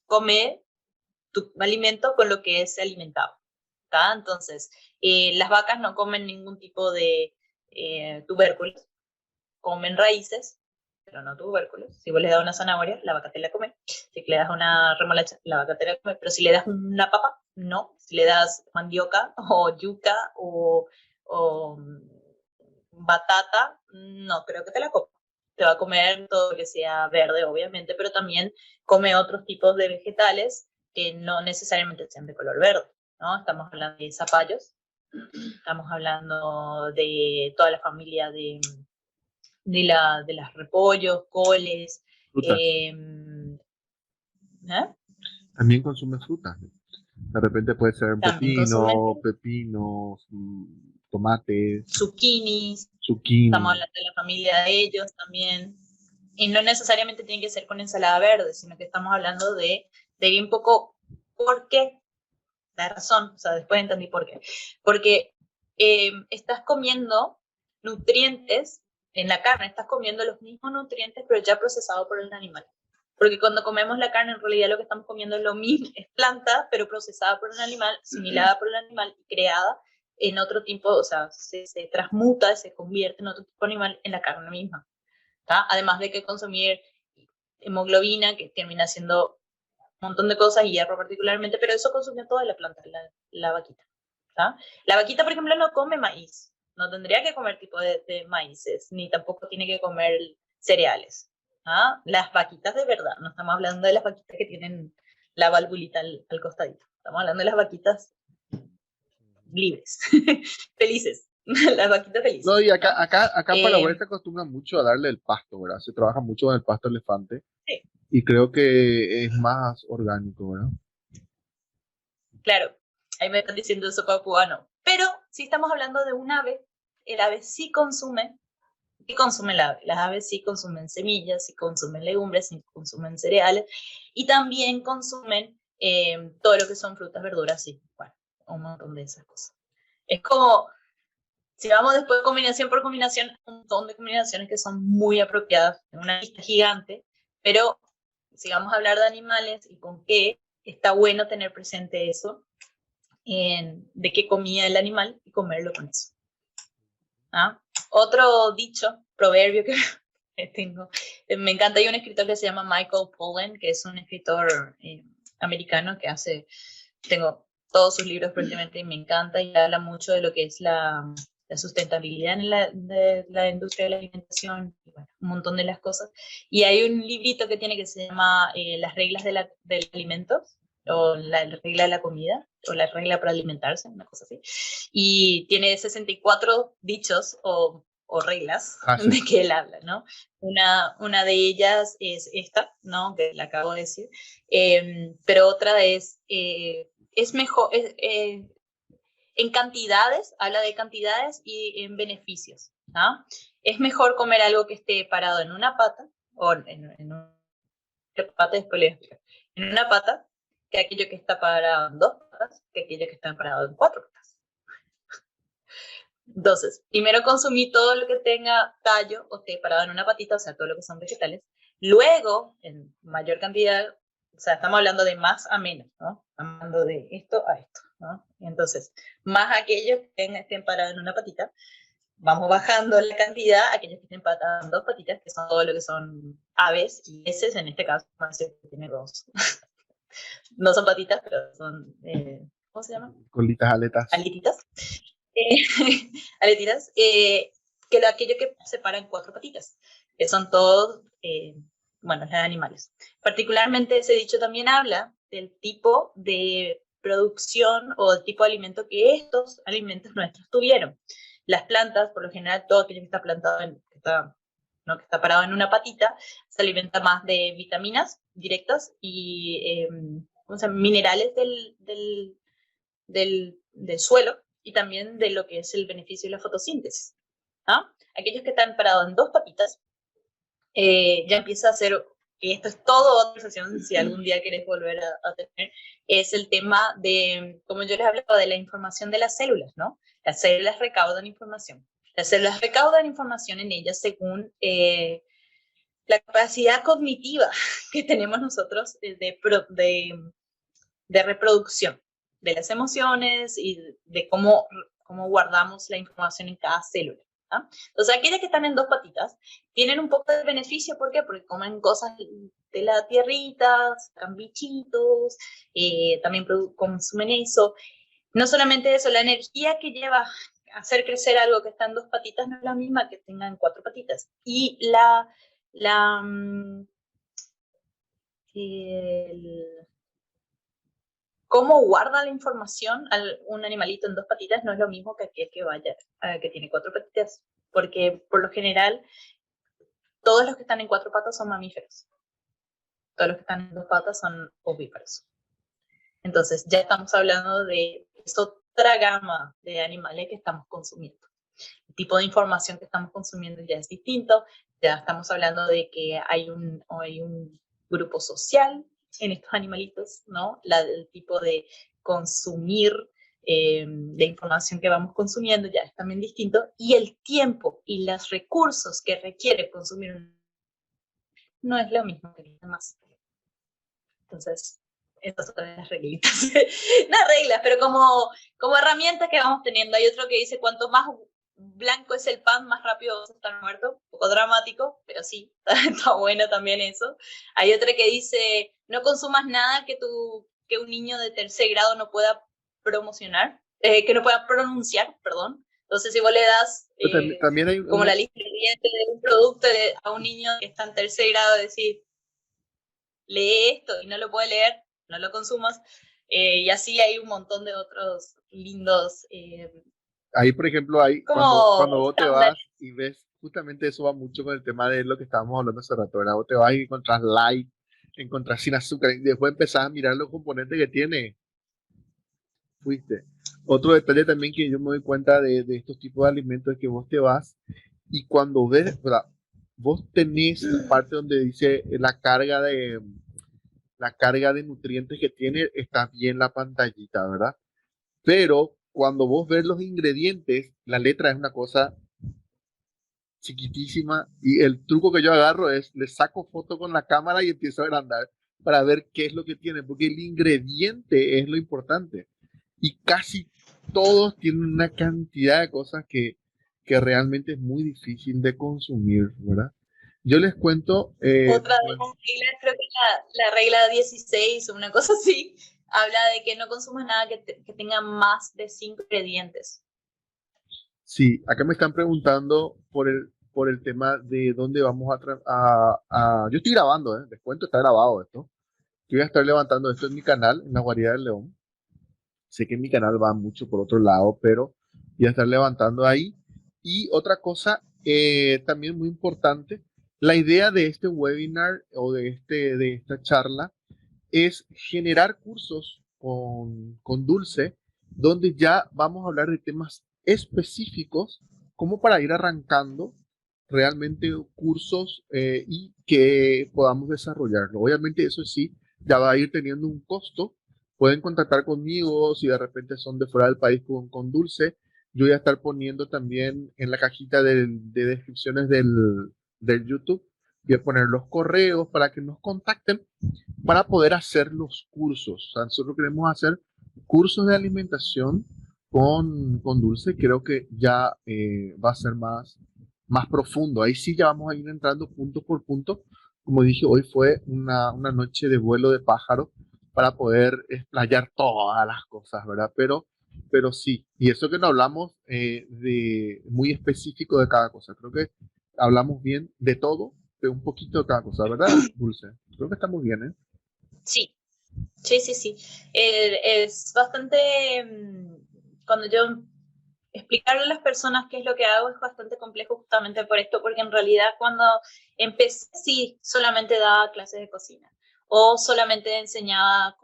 comer tu alimento con lo que es alimentado. ¿Tá? Entonces, las vacas no comen ningún tipo de tubérculos, comen raíces, pero no tubérculos. Si vos le das una zanahoria, la vaca te la come. Si le das una remolacha, la vaca te la come. Pero si le das una papa, no. Si le das mandioca o yuca o batata, no creo que te la coma. Te va a comer todo lo que sea verde, obviamente, pero también come otros tipos de vegetales que no necesariamente sean de color verde, ¿no? Estamos hablando de zapallos, estamos hablando de toda la familia de las repollos, coles. Frutas. Eh, ¿eh? También consume frutas. De repente puede ser un También consumen pepinos, tomates, zucchinis, estamos zucchini. hablando de la familia de ellos también. Y no necesariamente tiene que ser con ensalada verde, sino que estamos hablando de un poco por qué, la razón, o sea, después entendí por qué. Porque estás comiendo nutrientes en la carne, estás comiendo los mismos nutrientes, pero ya procesado por el animal. Porque cuando comemos la carne, en realidad lo que estamos comiendo es lo mismo, es planta, pero procesada por un animal, asimilada por el animal y creada en otro tipo, o sea, se transmuta, se convierte en otro tipo de animal en la carne misma. ¿Tá? Además de que consumir hemoglobina, que termina siendo un montón de cosas, y hierro particularmente, pero eso consume toda la planta, la vaquita. ¿Tá? La vaquita, por ejemplo, no come maíz, no tendría que comer tipo de maíces, ni tampoco tiene que comer cereales. ¿Ah? Las vaquitas de verdad, no estamos hablando de las vaquitas que tienen la valvulita al costadito, estamos hablando de las vaquitas libres, felices, las vaquitas No, felices. y ¿No? acá en Paraguay se acostumbra mucho a darle el pasto, ¿verdad? Se trabaja mucho con el pasto elefante Sí, y creo que es más orgánico, ¿verdad? claro, ahí me están diciendo sopa cubano. Pero si estamos hablando de un ave, el ave sí consume ¿Qué consume la ave? Las aves sí consumen semillas, sí consumen legumbres, sí consumen cereales y también consumen todo lo que son frutas, verduras, sí, bueno, un montón de esas cosas. Es como, si vamos después combinación por combinación, un montón de combinaciones que son muy apropiadas, una lista gigante, pero si vamos a hablar de animales y con qué, está bueno tener presente eso, de qué comía el animal y comerlo con eso. ¿Ah? Otro dicho, proverbio que tengo, me encanta, hay un escritor que se llama Michael Pollan, que es un escritor americano que tengo todos sus libros prácticamente y me encanta y habla mucho de lo que es la sustentabilidad de la industria de la alimentación, y bueno, un montón de las cosas. Y hay un librito que tiene que se llama Las reglas del alimento, o la regla de la comida, o la regla para alimentarse, una cosa así. Y tiene 64 dichos o reglas de que él habla, ¿no? Una de ellas es esta, ¿no? Que la acabo de decir. Pero otra es mejor, en cantidades, habla de cantidades y en beneficios, ¿no? Es mejor comer algo que esté parado en una pata, o en una pata, después le voy a explicar, en una pata, que aquello que está parado en dos patas, que aquello que está parado en cuatro patas. Entonces, primero consumí todo lo que tenga tallo o esté parado en una patita, o sea, todo lo que son vegetales. Luego, en mayor cantidad, o sea, estamos hablando de más a menos, ¿no? Estamos hablando de esto a esto, ¿no? Entonces, más aquellos que estén parados en una patita, vamos bajando la cantidad, aquellos que estén parados en dos patitas, que son todo lo que son aves y peces, en este caso, que tiene dos. No son patitas, pero son, ¿cómo se llaman? Colitas, aletas. Aletitas. Aletitas, que aquello que se para en cuatro patitas, que son todos, bueno, los animales. Particularmente ese dicho también habla del tipo de producción o del tipo de alimento que estos alimentos nuestros tuvieron. Las plantas, por lo general, todo aquello que está plantado, que está parado en una patita, se alimenta más de vitaminas directas y minerales del suelo, y también de lo que es el beneficio de la fotosíntesis. ¿Ah? Aquellos que están parados en dos patitas, ya empieza a ser, y esto es todo otra sesión, si algún día querés volver a tener, es el tema de, como yo les hablaba, de la información de las células, ¿no? Las células recaudan información. Las células recaudan información en ellas según la capacidad cognitiva que tenemos nosotros de reproducción de las emociones y de cómo guardamos la información en cada célula. ¿Ah? Entonces, aquellas que están en dos patitas tienen un poco de beneficio. ¿Por qué? Porque comen cosas de la tierrita, sacan bichitos, también consumen eso. No solamente eso, la energía que lleva a hacer crecer algo que está en dos patitas no es la misma que tengan cuatro patitas. Y cómo guarda la información un animalito en dos patitas no es lo mismo que aquel que tiene cuatro patitas, porque por lo general todos los que están en cuatro patas son mamíferos, todos los que están en dos patas son ovíparos. Entonces ya estamos hablando de otra gama de animales que estamos consumiendo. El tipo de información que estamos consumiendo ya es distinto, ya estamos hablando de que hay un grupo social en estos animalitos, ¿no? El tipo de consumir la información que vamos consumiendo ya es también distinto, y el tiempo y los recursos que requiere consumir no es lo mismo que los demás. Entonces, estas son las reglitas. No reglas, pero como herramientas que vamos teniendo. Hay otro que dice, cuanto más blanco es el pan, más rápido vas a estar muerto. Un poco dramático, pero sí, está bueno también eso. Hay otra que dice, no consumas nada que un niño de tercer grado no pueda que no pueda pronunciar, perdón. Entonces, si vos le das también hay como la lista de un producto a un niño que está en tercer grado, decir, lee esto y no lo puede leer, no lo consumas. Y así hay un montón de otros lindos. Ahí, por ejemplo, cuando vos te vas y ves, justamente eso va mucho con el tema de lo que estábamos hablando hace rato, ¿verdad? Vos te vas y encontrás light, encontrás sin azúcar, y después empezás a mirar los componentes que tiene. Fuiste. Otro detalle también que yo me doy cuenta de estos tipos de alimentos es que vos te vas Y cuando ves, ¿verdad? Vos tenés la parte donde dice la carga de nutrientes que tiene, está bien la pantallita, ¿verdad? Pero cuando vos ves los ingredientes, la letra es una cosa chiquitísima y el truco que yo agarro es, le saco foto con la cámara y empiezo a agrandar para ver qué es lo que tiene, porque el ingrediente es lo importante. Y casi todos tienen una cantidad de cosas que realmente es muy difícil de consumir, ¿verdad? Yo les cuento, Otra de las reglas, creo que la regla 16 o una cosa así, habla de que no consumas nada que tenga más de 5 ingredientes. sí, acá me están preguntando por el tema de dónde vamos yo estoy grabando, les cuento, está grabado esto. Yo voy a estar levantando esto en mi canal, en la Guarida del León. Sé que mi canal va mucho por otro lado, pero voy a estar levantando ahí. Y otra cosa también muy importante, la idea de este webinar o de esta charla es generar cursos con Dulce, donde ya vamos a hablar de temas específicos, como para ir arrancando realmente cursos y que podamos desarrollarlo. Obviamente eso sí, ya va a ir teniendo un costo. Pueden contactar conmigo si de repente son de fuera del país con Dulce. Yo voy a estar poniendo también en la cajita de descripciones del YouTube, voy a poner los correos para que nos contacten para poder hacer los cursos. O sea, nosotros queremos hacer cursos de alimentación con Dulce. Creo que ya va a ser más profundo. Ahí sí ya vamos a ir entrando punto por punto. Como dije, hoy fue una noche de vuelo de pájaro para poder explayar todas las cosas, ¿verdad? Pero sí, y eso que no hablamos de muy específico de cada cosa. Creo que hablamos bien de todo, de un poquito de cada cosa, ¿verdad, Dulce? Creo que estamos bien, ¿eh? Sí, sí, sí, sí. Es bastante, cuando yo explicarle a las personas qué es lo que hago es bastante complejo justamente por esto, porque en realidad cuando empecé sí solamente daba clases de cocina o solamente enseñaba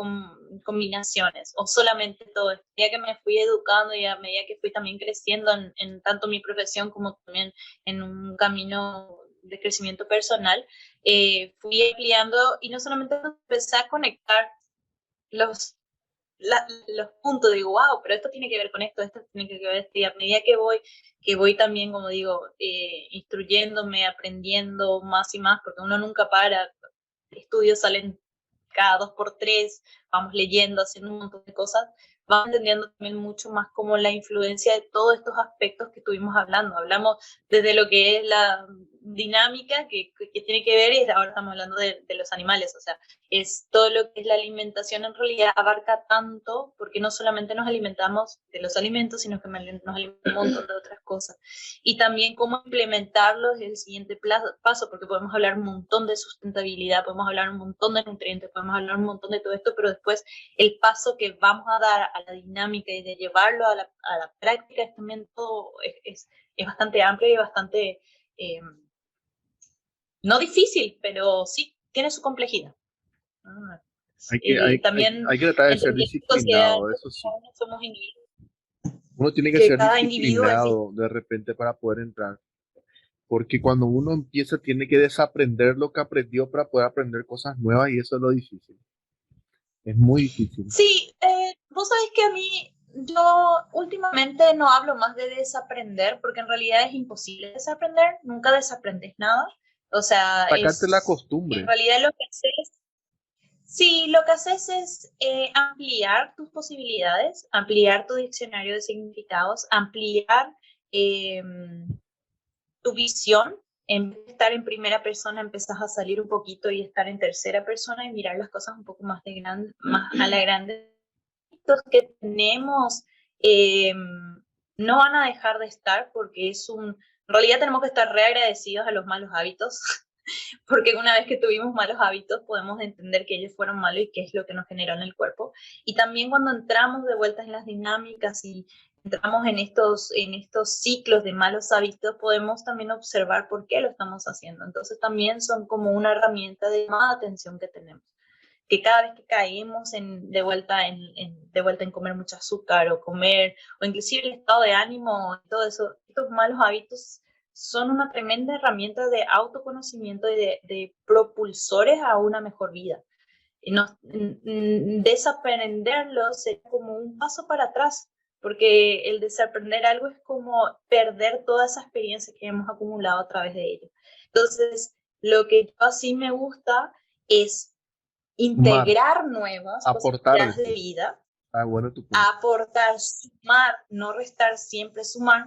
combinaciones o solamente todo esto. Ya que me fui educando y a medida que fui también creciendo en tanto mi profesión como también en un camino de crecimiento personal, fui ampliando y no solamente empecé a conectar los los puntos, digo, wow, pero esto tiene que ver con esto tiene que ver con esto, y a medida que voy también, como digo, instruyéndome, aprendiendo más y más, porque uno nunca para, estudios salen cada 2 por 3, vamos leyendo, haciendo un montón de cosas, vamos entendiendo también mucho más como la influencia de todos estos aspectos que estuvimos hablando. Hablamos desde lo que es la dinámica que tiene que ver, y ahora estamos hablando de los animales, o sea, es todo lo que es la alimentación en realidad abarca tanto, porque no solamente nos alimentamos de los alimentos, sino que nos alimentamos un montón de otras cosas. Y también cómo implementarlos es el siguiente paso, porque podemos hablar un montón de sustentabilidad, podemos hablar un montón de nutrientes, podemos hablar un montón de todo esto, pero después el paso que vamos a dar a la dinámica y de llevarlo a la práctica es también todo, es bastante amplio y bastante, no difícil, pero sí tiene su complejidad. Ah, Hay que, y hay, hay, también hay que tratar de ser entender y considerar disciplinado, que eso sí. somos individuos, Uno tiene que que ser cada individuo es distinto. disciplinado de repente para poder entrar. Porque cuando uno empieza, tiene que desaprender lo que aprendió para poder aprender cosas nuevas y eso es lo difícil. Es muy difícil. Sí, vos sabés que a mí, yo últimamente no hablo más de desaprender, porque en realidad es imposible desaprender, nunca desaprendes nada. O sea, Sacarte la en costumbre. realidad lo que haces, sí, lo que haces es ampliar tus posibilidades, ampliar tu diccionario de significados, ampliar eh, tu visión. En vez de estar en primera persona, empezás a salir un poquito y estar en tercera persona y mirar las cosas un poco más más a la grande. Que tenemos eh, no van a dejar de estar, porque en realidad tenemos que estar reagradecidos a los malos hábitos, porque una vez que tuvimos malos hábitos podemos entender que ellos fueron malos y qué es lo que nos generó en el cuerpo. Y también cuando entramos de vuelta en las dinámicas y entramos en estos ciclos de malos hábitos, podemos también observar por qué lo estamos haciendo. Entonces también son como una herramienta de más atención que tenemos, que cada vez que caemos de vuelta en comer mucho azúcar o inclusive el estado de ánimo, todo eso, estos malos hábitos son una tremenda herramienta de autoconocimiento y de propulsores a una mejor vida. Desaprenderlo sería como un paso para atrás, porque el desaprender algo es como perder toda esa experiencia que hemos acumulado a través de ello. Entonces, lo que yo así me gusta es integrar nuevas aportar posibilidades de vida, bueno, tu punto. aportar, sumar, no restar, siempre sumar,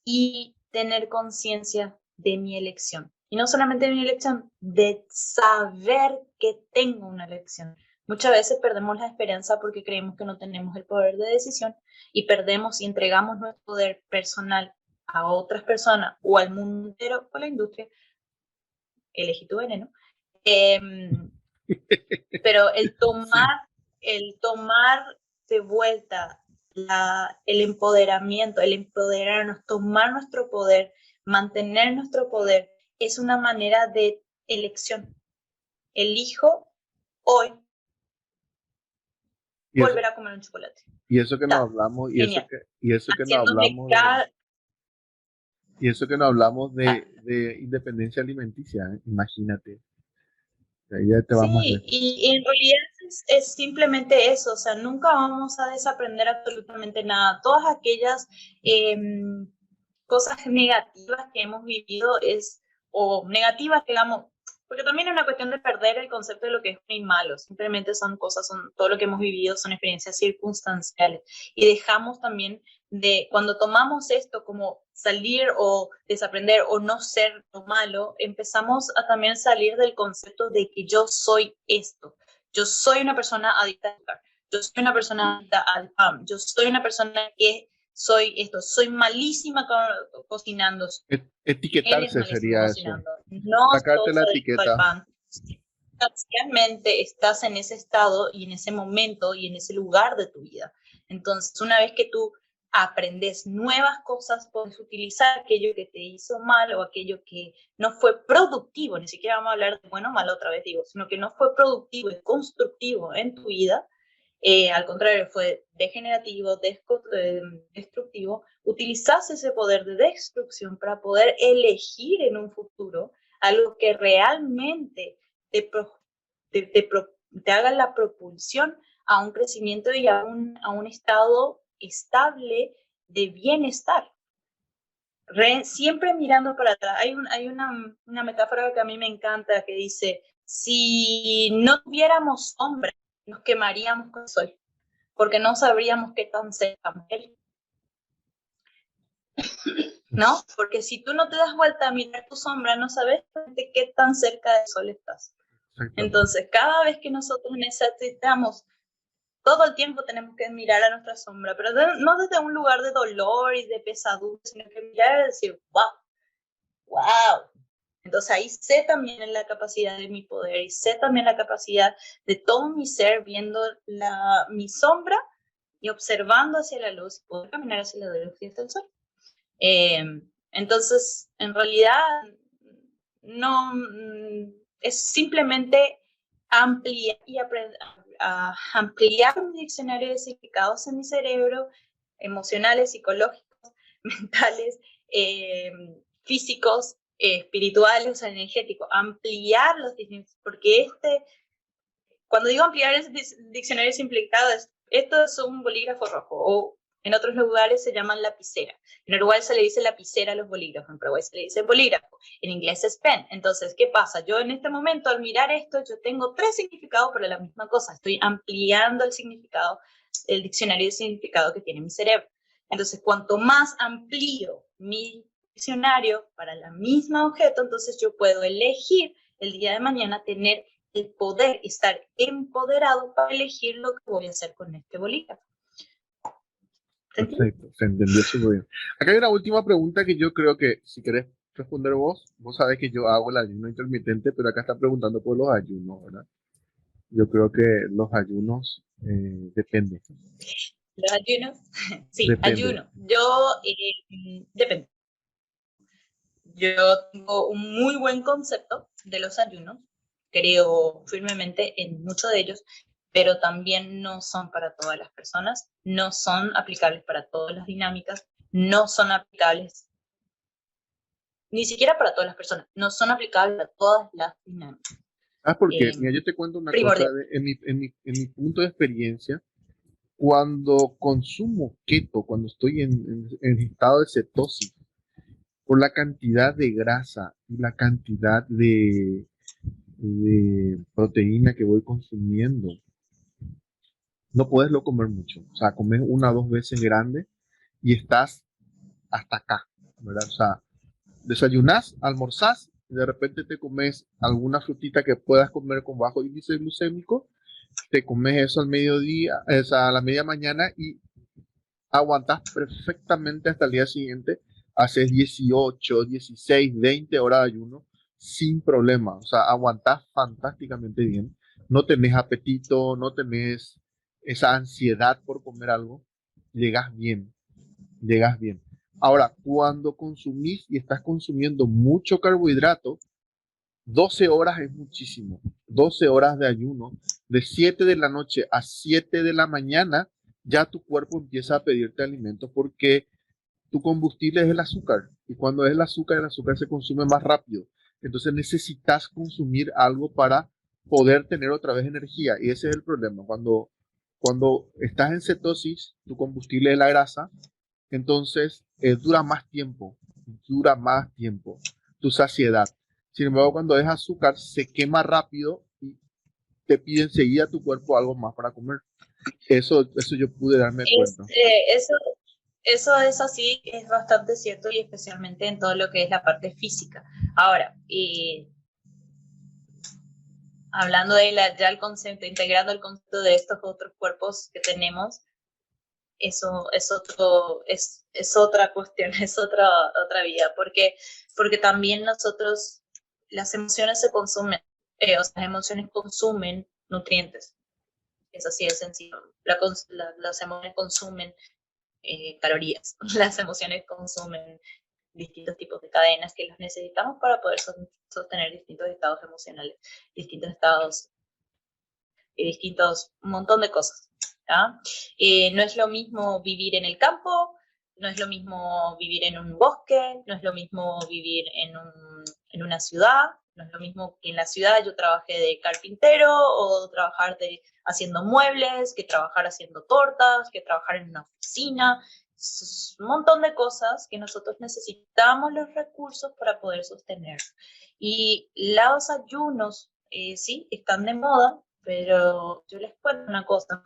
y tener conciencia de mi elección. Y no solamente de mi elección, de saber que tengo una elección. Muchas veces perdemos la esperanza porque creemos que no tenemos el poder de decisión y perdemos y entregamos nuestro poder personal a otras personas o al mundo entero o a la industria. Elegí tu veneno. Pero el tomar de vuelta el empoderamiento, el empoderarnos, tomar nuestro poder, mantener nuestro poder, es una manera de elección. Elijo hoy volver a comer un chocolate. Y eso que nos hablamos, y eso que nos hablamos de independencia alimenticia, imagínate. Ya te sí, y en realidad es simplemente eso, o sea, nunca vamos a desaprender absolutamente nada. Todas aquellas cosas negativas que hemos vivido o negativas, digamos, porque también es una cuestión de perder el concepto de lo que es bueno y malo, simplemente son todo lo que hemos vivido son experiencias circunstanciales, y dejamos también cuando tomamos esto como salir o desaprender o no ser lo malo, empezamos a también salir del concepto de que yo soy esto, yo soy una persona adicta al azúcar, yo soy una persona adicta al pan, yo soy una persona que soy esto, soy malísima cocinando. Etiquetarse sería cocinando. Eso. No sacarte la etiqueta. Pan. Parcialmente estás en ese estado y en ese momento y en ese lugar de tu vida. Entonces, una vez que tú aprendes nuevas cosas, puedes utilizar aquello que te hizo mal o aquello que no fue productivo, ni siquiera vamos a hablar de bueno o malo otra vez, digo, sino que no fue productivo y constructivo en tu vida, al contrario, fue degenerativo, destructivo, utilizas ese poder de destrucción para poder elegir en un futuro algo que realmente te haga la propulsión a un crecimiento y a un estado estable de bienestar. Siempre mirando para atrás. Hay una metáfora que a mí me encanta que dice, si no tuviéramos sombra, nos quemaríamos con el sol, porque no sabríamos qué tan cerca estamos de él. ¿No? Porque si tú no te das vuelta a mirar tu sombra, no sabes de qué tan cerca del sol estás. Entonces, cada vez que nosotros necesitamos, todo el tiempo tenemos que mirar a nuestra sombra, pero no desde un lugar de dolor y de pesadumbre, sino que mirar y decir, wow. Entonces ahí sé también la capacidad de mi poder y sé también la capacidad de todo mi ser viendo mi sombra y observando hacia la luz y poder caminar hacia la luz y hasta el sol. Entonces, en realidad, no es simplemente ampliar y ampliar mi diccionario de significados en mi cerebro, emocionales, psicológicos, mentales, físicos, espirituales, energéticos, ampliar los diccionarios, porque cuando digo ampliar el diccionario de significados, esto es un bolígrafo rojo, o en otros lugares se llaman lapicera. En Uruguay se le dice lapicera a los bolígrafos, en Paraguay se le dice bolígrafo, en inglés es pen. Entonces, ¿qué pasa? Yo en este momento, al mirar esto, yo tengo 3 significados para la misma cosa. Estoy ampliando el significado, el diccionario de significado que tiene mi cerebro. Entonces, cuanto más amplío mi diccionario para la misma objeto, entonces yo puedo elegir el día de mañana tener el poder, estar empoderado para elegir lo que voy a hacer con este bolígrafo. Perfecto, se entendió súper bien. Acá hay una última pregunta que yo creo que si querés responder vos sabés que yo hago el ayuno intermitente, pero acá está preguntando por los ayunos, ¿verdad? Yo creo que los ayunos depende. ¿Los ayunos? Sí, depende. Ayuno. Depende. Yo tengo un muy buen concepto de los ayunos, creo firmemente en muchos de ellos, pero también no son para todas las personas, no son aplicables para todas las dinámicas, no son aplicables ni siquiera para todas las personas, no son aplicables a todas las dinámicas. Porque, mira, yo te cuento una cosa, Primordial. en mi punto de experiencia, cuando consumo keto, cuando estoy en estado de cetosis, por la cantidad de grasa y la cantidad de proteína que voy consumiendo, no puedes lo comer mucho. O sea, comes una o dos veces grande y estás hasta acá, ¿verdad? O sea, desayunás, almorzás, y de repente te comes alguna frutita que puedas comer con bajo índice glucémico, te comes eso al mediodía, a la media mañana y aguantas perfectamente hasta el día siguiente, haces 18, 16, 20 horas de ayuno sin problema, o sea, aguantas fantásticamente bien, no tenés apetito, no tenés esa ansiedad por comer algo, llegas bien, llegas bien. Ahora, cuando consumís y estás consumiendo mucho carbohidrato, 12 horas es muchísimo. 12 horas de ayuno, de 7 de la noche a 7 de la mañana, ya tu cuerpo empieza a pedirte alimentos porque tu combustible es el azúcar. Y cuando es el azúcar se consume más rápido. Entonces necesitas consumir algo para poder tener otra vez energía. Y ese es el problema. Cuando estás en cetosis, tu combustible es la grasa, entonces dura más tiempo tu saciedad. Sin embargo, cuando es azúcar, se quema rápido y te pide enseguida tu cuerpo algo más para comer. Eso yo pude darme cuenta. Eso es así, es bastante cierto y especialmente en todo lo que es la parte física. Ahora, hablando de ya el concepto, integrando el concepto de estos otros cuerpos que tenemos, eso es otra cuestión, es otra vía, porque también nosotros, las emociones se consumen, o sea, las emociones consumen nutrientes, es así de sencillo. Las emociones consumen calorías, las emociones consumen distintos tipos de cadenas que los necesitamos para poder sostener distintos estados emocionales, distintos estados y un montón de cosas. No es lo mismo vivir en el campo, no es lo mismo vivir en un bosque, no es lo mismo vivir en una ciudad, no es lo mismo que en la ciudad yo trabajé de carpintero o trabajar haciendo muebles, que trabajar haciendo tortas, que trabajar en una oficina. Es un montón de cosas que nosotros necesitamos los recursos para poder sostener. Y los ayunos, sí, están de moda, pero yo les cuento una cosa.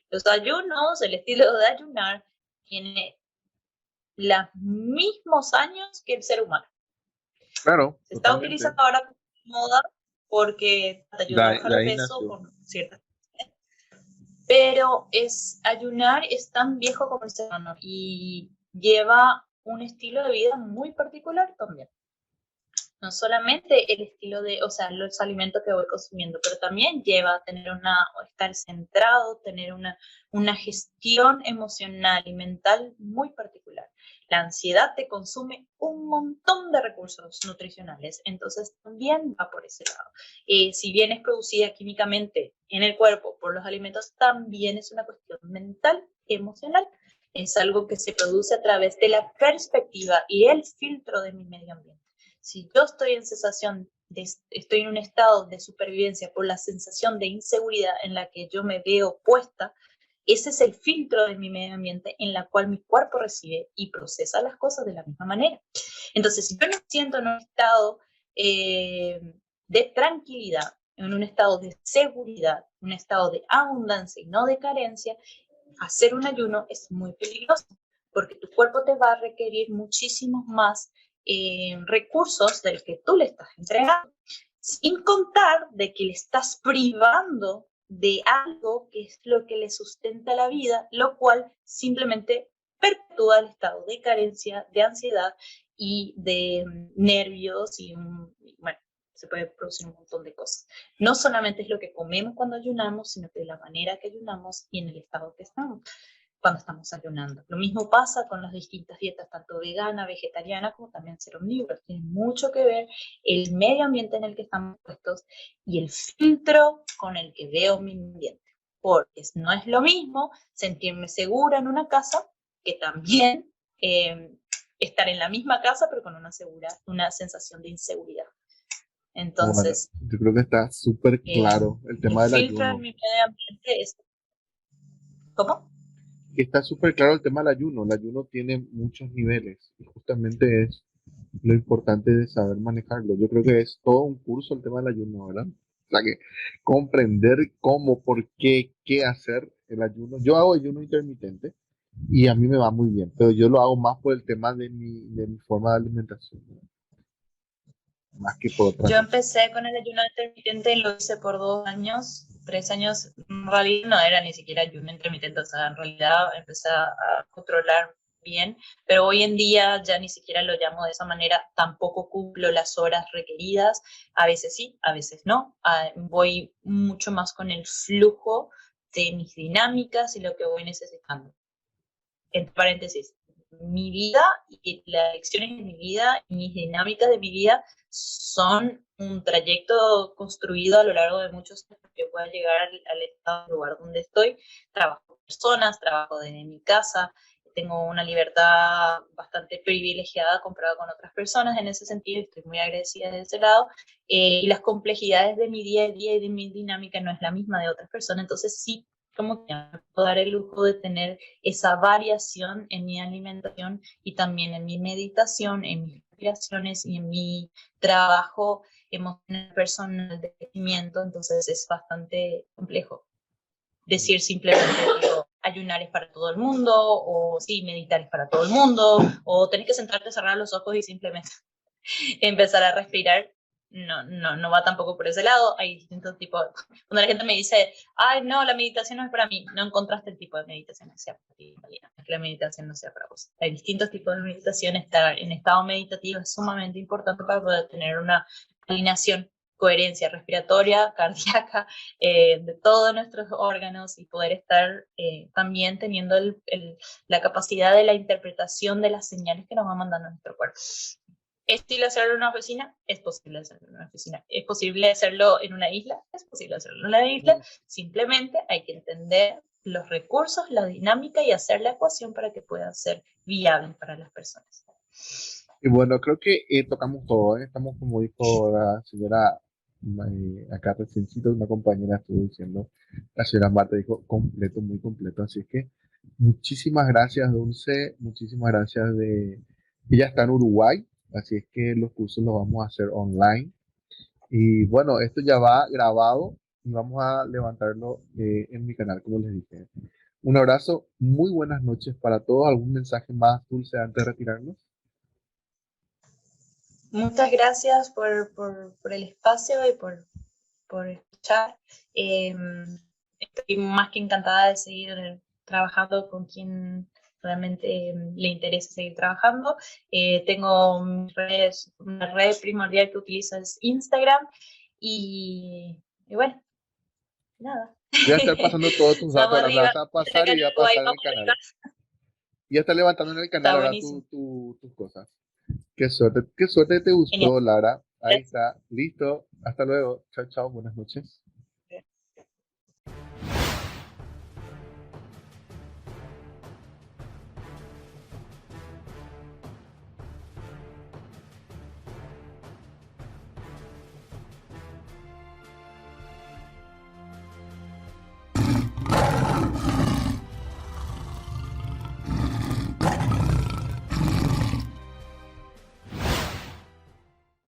Los ayunos, el estilo de ayunar, tiene los mismos años que el ser humano. Claro, Se está totalmente. utilizando ahora como moda porque te ayuda a bajar de peso con ciertas. Pero ayunar es tan viejo como el ser humano y lleva un estilo de vida muy particular también. No solamente el estilo o sea, los alimentos que voy consumiendo, pero también lleva a tener estar centrado, tener una gestión emocional y mental muy particular. La ansiedad te consume un montón de recursos nutricionales, entonces también va por ese lado. Si bien es producida químicamente en el cuerpo por los alimentos, también es una cuestión mental, emocional. Es algo que se produce a través de la perspectiva y el filtro de mi medio ambiente. Si yo estoy estoy en un estado de supervivencia por la sensación de inseguridad en la que yo me veo puesta, ese es el filtro de mi medio ambiente en la cual mi cuerpo recibe y procesa las cosas de la misma manera. Entonces, si yo me siento en un estado de tranquilidad, en un estado de seguridad, un estado de abundancia y no de carencia, hacer un ayuno es muy peligroso porque tu cuerpo te va a requerir muchísimos más recursos del que tú le estás entregando, sin contar de que le estás privando de algo que es lo que le sustenta la vida, lo cual simplemente perpetúa el estado de carencia, de ansiedad y de nervios y bueno, se puede producir un montón de cosas. No solamente es lo que comemos cuando ayunamos, sino que de la manera que ayunamos y en el estado que estamos cuando estamos ayunando. Lo mismo pasa con las distintas dietas, tanto vegana, vegetariana, como también ser omnívoros. Tiene mucho que ver el medio ambiente en el que estamos puestos y el filtro con el que veo mi ambiente. Porque no es lo mismo sentirme segura en una casa que también estar en la misma casa, pero con una sensación de inseguridad. Bueno, Entonces, yo creo que está súper claro el el tema del filtro en ayuno. mi medio ambiente es... ¿Cómo? Está súper claro el tema del ayuno. El ayuno tiene muchos niveles y justamente es lo importante de saber manejarlo. Yo creo que es todo un curso el tema del ayuno, ¿verdad? O sea que comprender cómo, por qué, qué hacer el ayuno. Yo hago ayuno intermitente y a mí me va muy bien, pero yo lo hago más por el tema de mi forma de alimentación, ¿no? Más que por otra Yo cosa. empecé con el ayuno intermitente y lo hice por 2 años, 3 años. En realidad no era ni siquiera ayuno intermitente, o sea, en realidad empecé a controlar bien, pero hoy en día ya ni siquiera lo llamo de esa manera, tampoco cumplo las horas requeridas, a veces sí, a veces no. Voy mucho más con el flujo de mis dinámicas y lo que voy necesitando. Entre paréntesis, mi vida y las lecciones de mi vida y mis dinámicas de mi vida son un trayecto construido a lo largo de muchos años para que pueda llegar al estado, al lugar donde estoy. Trabajo con personas, trabajo desde mi casa, tengo una libertad bastante privilegiada comparada con otras personas en ese sentido, estoy muy agradecida de ese lado, y las complejidades de mi día a día y de mi dinámica no es la misma de otras personas, entonces sí, como que me puedo dar el lujo de tener esa variación en mi alimentación y también en mi meditación, en mis respiraciones y en mi trabajo emocional personal de crecimiento, entonces es bastante complejo decir simplemente digo, ayunar es para todo el mundo, o sí, meditar es para todo el mundo, o tenés que sentarte, cerrar los ojos y simplemente empezar a respirar. No va tampoco por ese lado. Hay distintos tipos. Cuando la gente me dice, ay, no, la meditación no es para mí, no encontraste el tipo de meditación que sea para ti, María. Es que la meditación no sea para vos. Hay distintos tipos de meditación. Estar en estado meditativo es sumamente importante para poder tener una alineación, coherencia respiratoria, cardíaca, de todos nuestros órganos y poder estar también teniendo la capacidad de la interpretación de las señales que nos va mandando nuestro cuerpo. ¿Es posible hacerlo en una oficina? Es posible hacerlo en una oficina. ¿Es posible hacerlo en una isla? Es posible hacerlo en una isla. Simplemente hay que entender los recursos, la dinámica y hacer la ecuación para que pueda ser viable para las personas. Y bueno, creo que tocamos todo, ¿eh? Estamos, como dijo la señora, acá reciencito, una compañera estuvo diciendo, la señora Marta dijo completo, muy completo. Así es que muchísimas gracias, Dulce, muchísimas gracias de... Ella está en Uruguay, así es que los cursos los vamos a hacer online. Y bueno, esto ya va grabado y vamos a levantarlo en mi canal, como les dije. Un abrazo, muy buenas noches para todos. ¿Algún mensaje más, Dulce, antes de retirarnos? Muchas gracias por el espacio y por escuchar. Estoy más que encantada de seguir trabajando con quien realmente le interese seguir trabajando. Tengo una red primordial que utilizo es Instagram y bueno, nada. Voy a estar pasando todos tus datos, Vamos ahora me arriba. vas a Desde pasar acá y en voy a Uruguay, pasar en el vamos arriba. canal. Y ya está levantando en el canal Está ahora buenísimo. tus cosas. Qué suerte te Genial. gustó, Lara. Ahí Gracias. está, listo. Hasta luego. Chao, chao, buenas noches.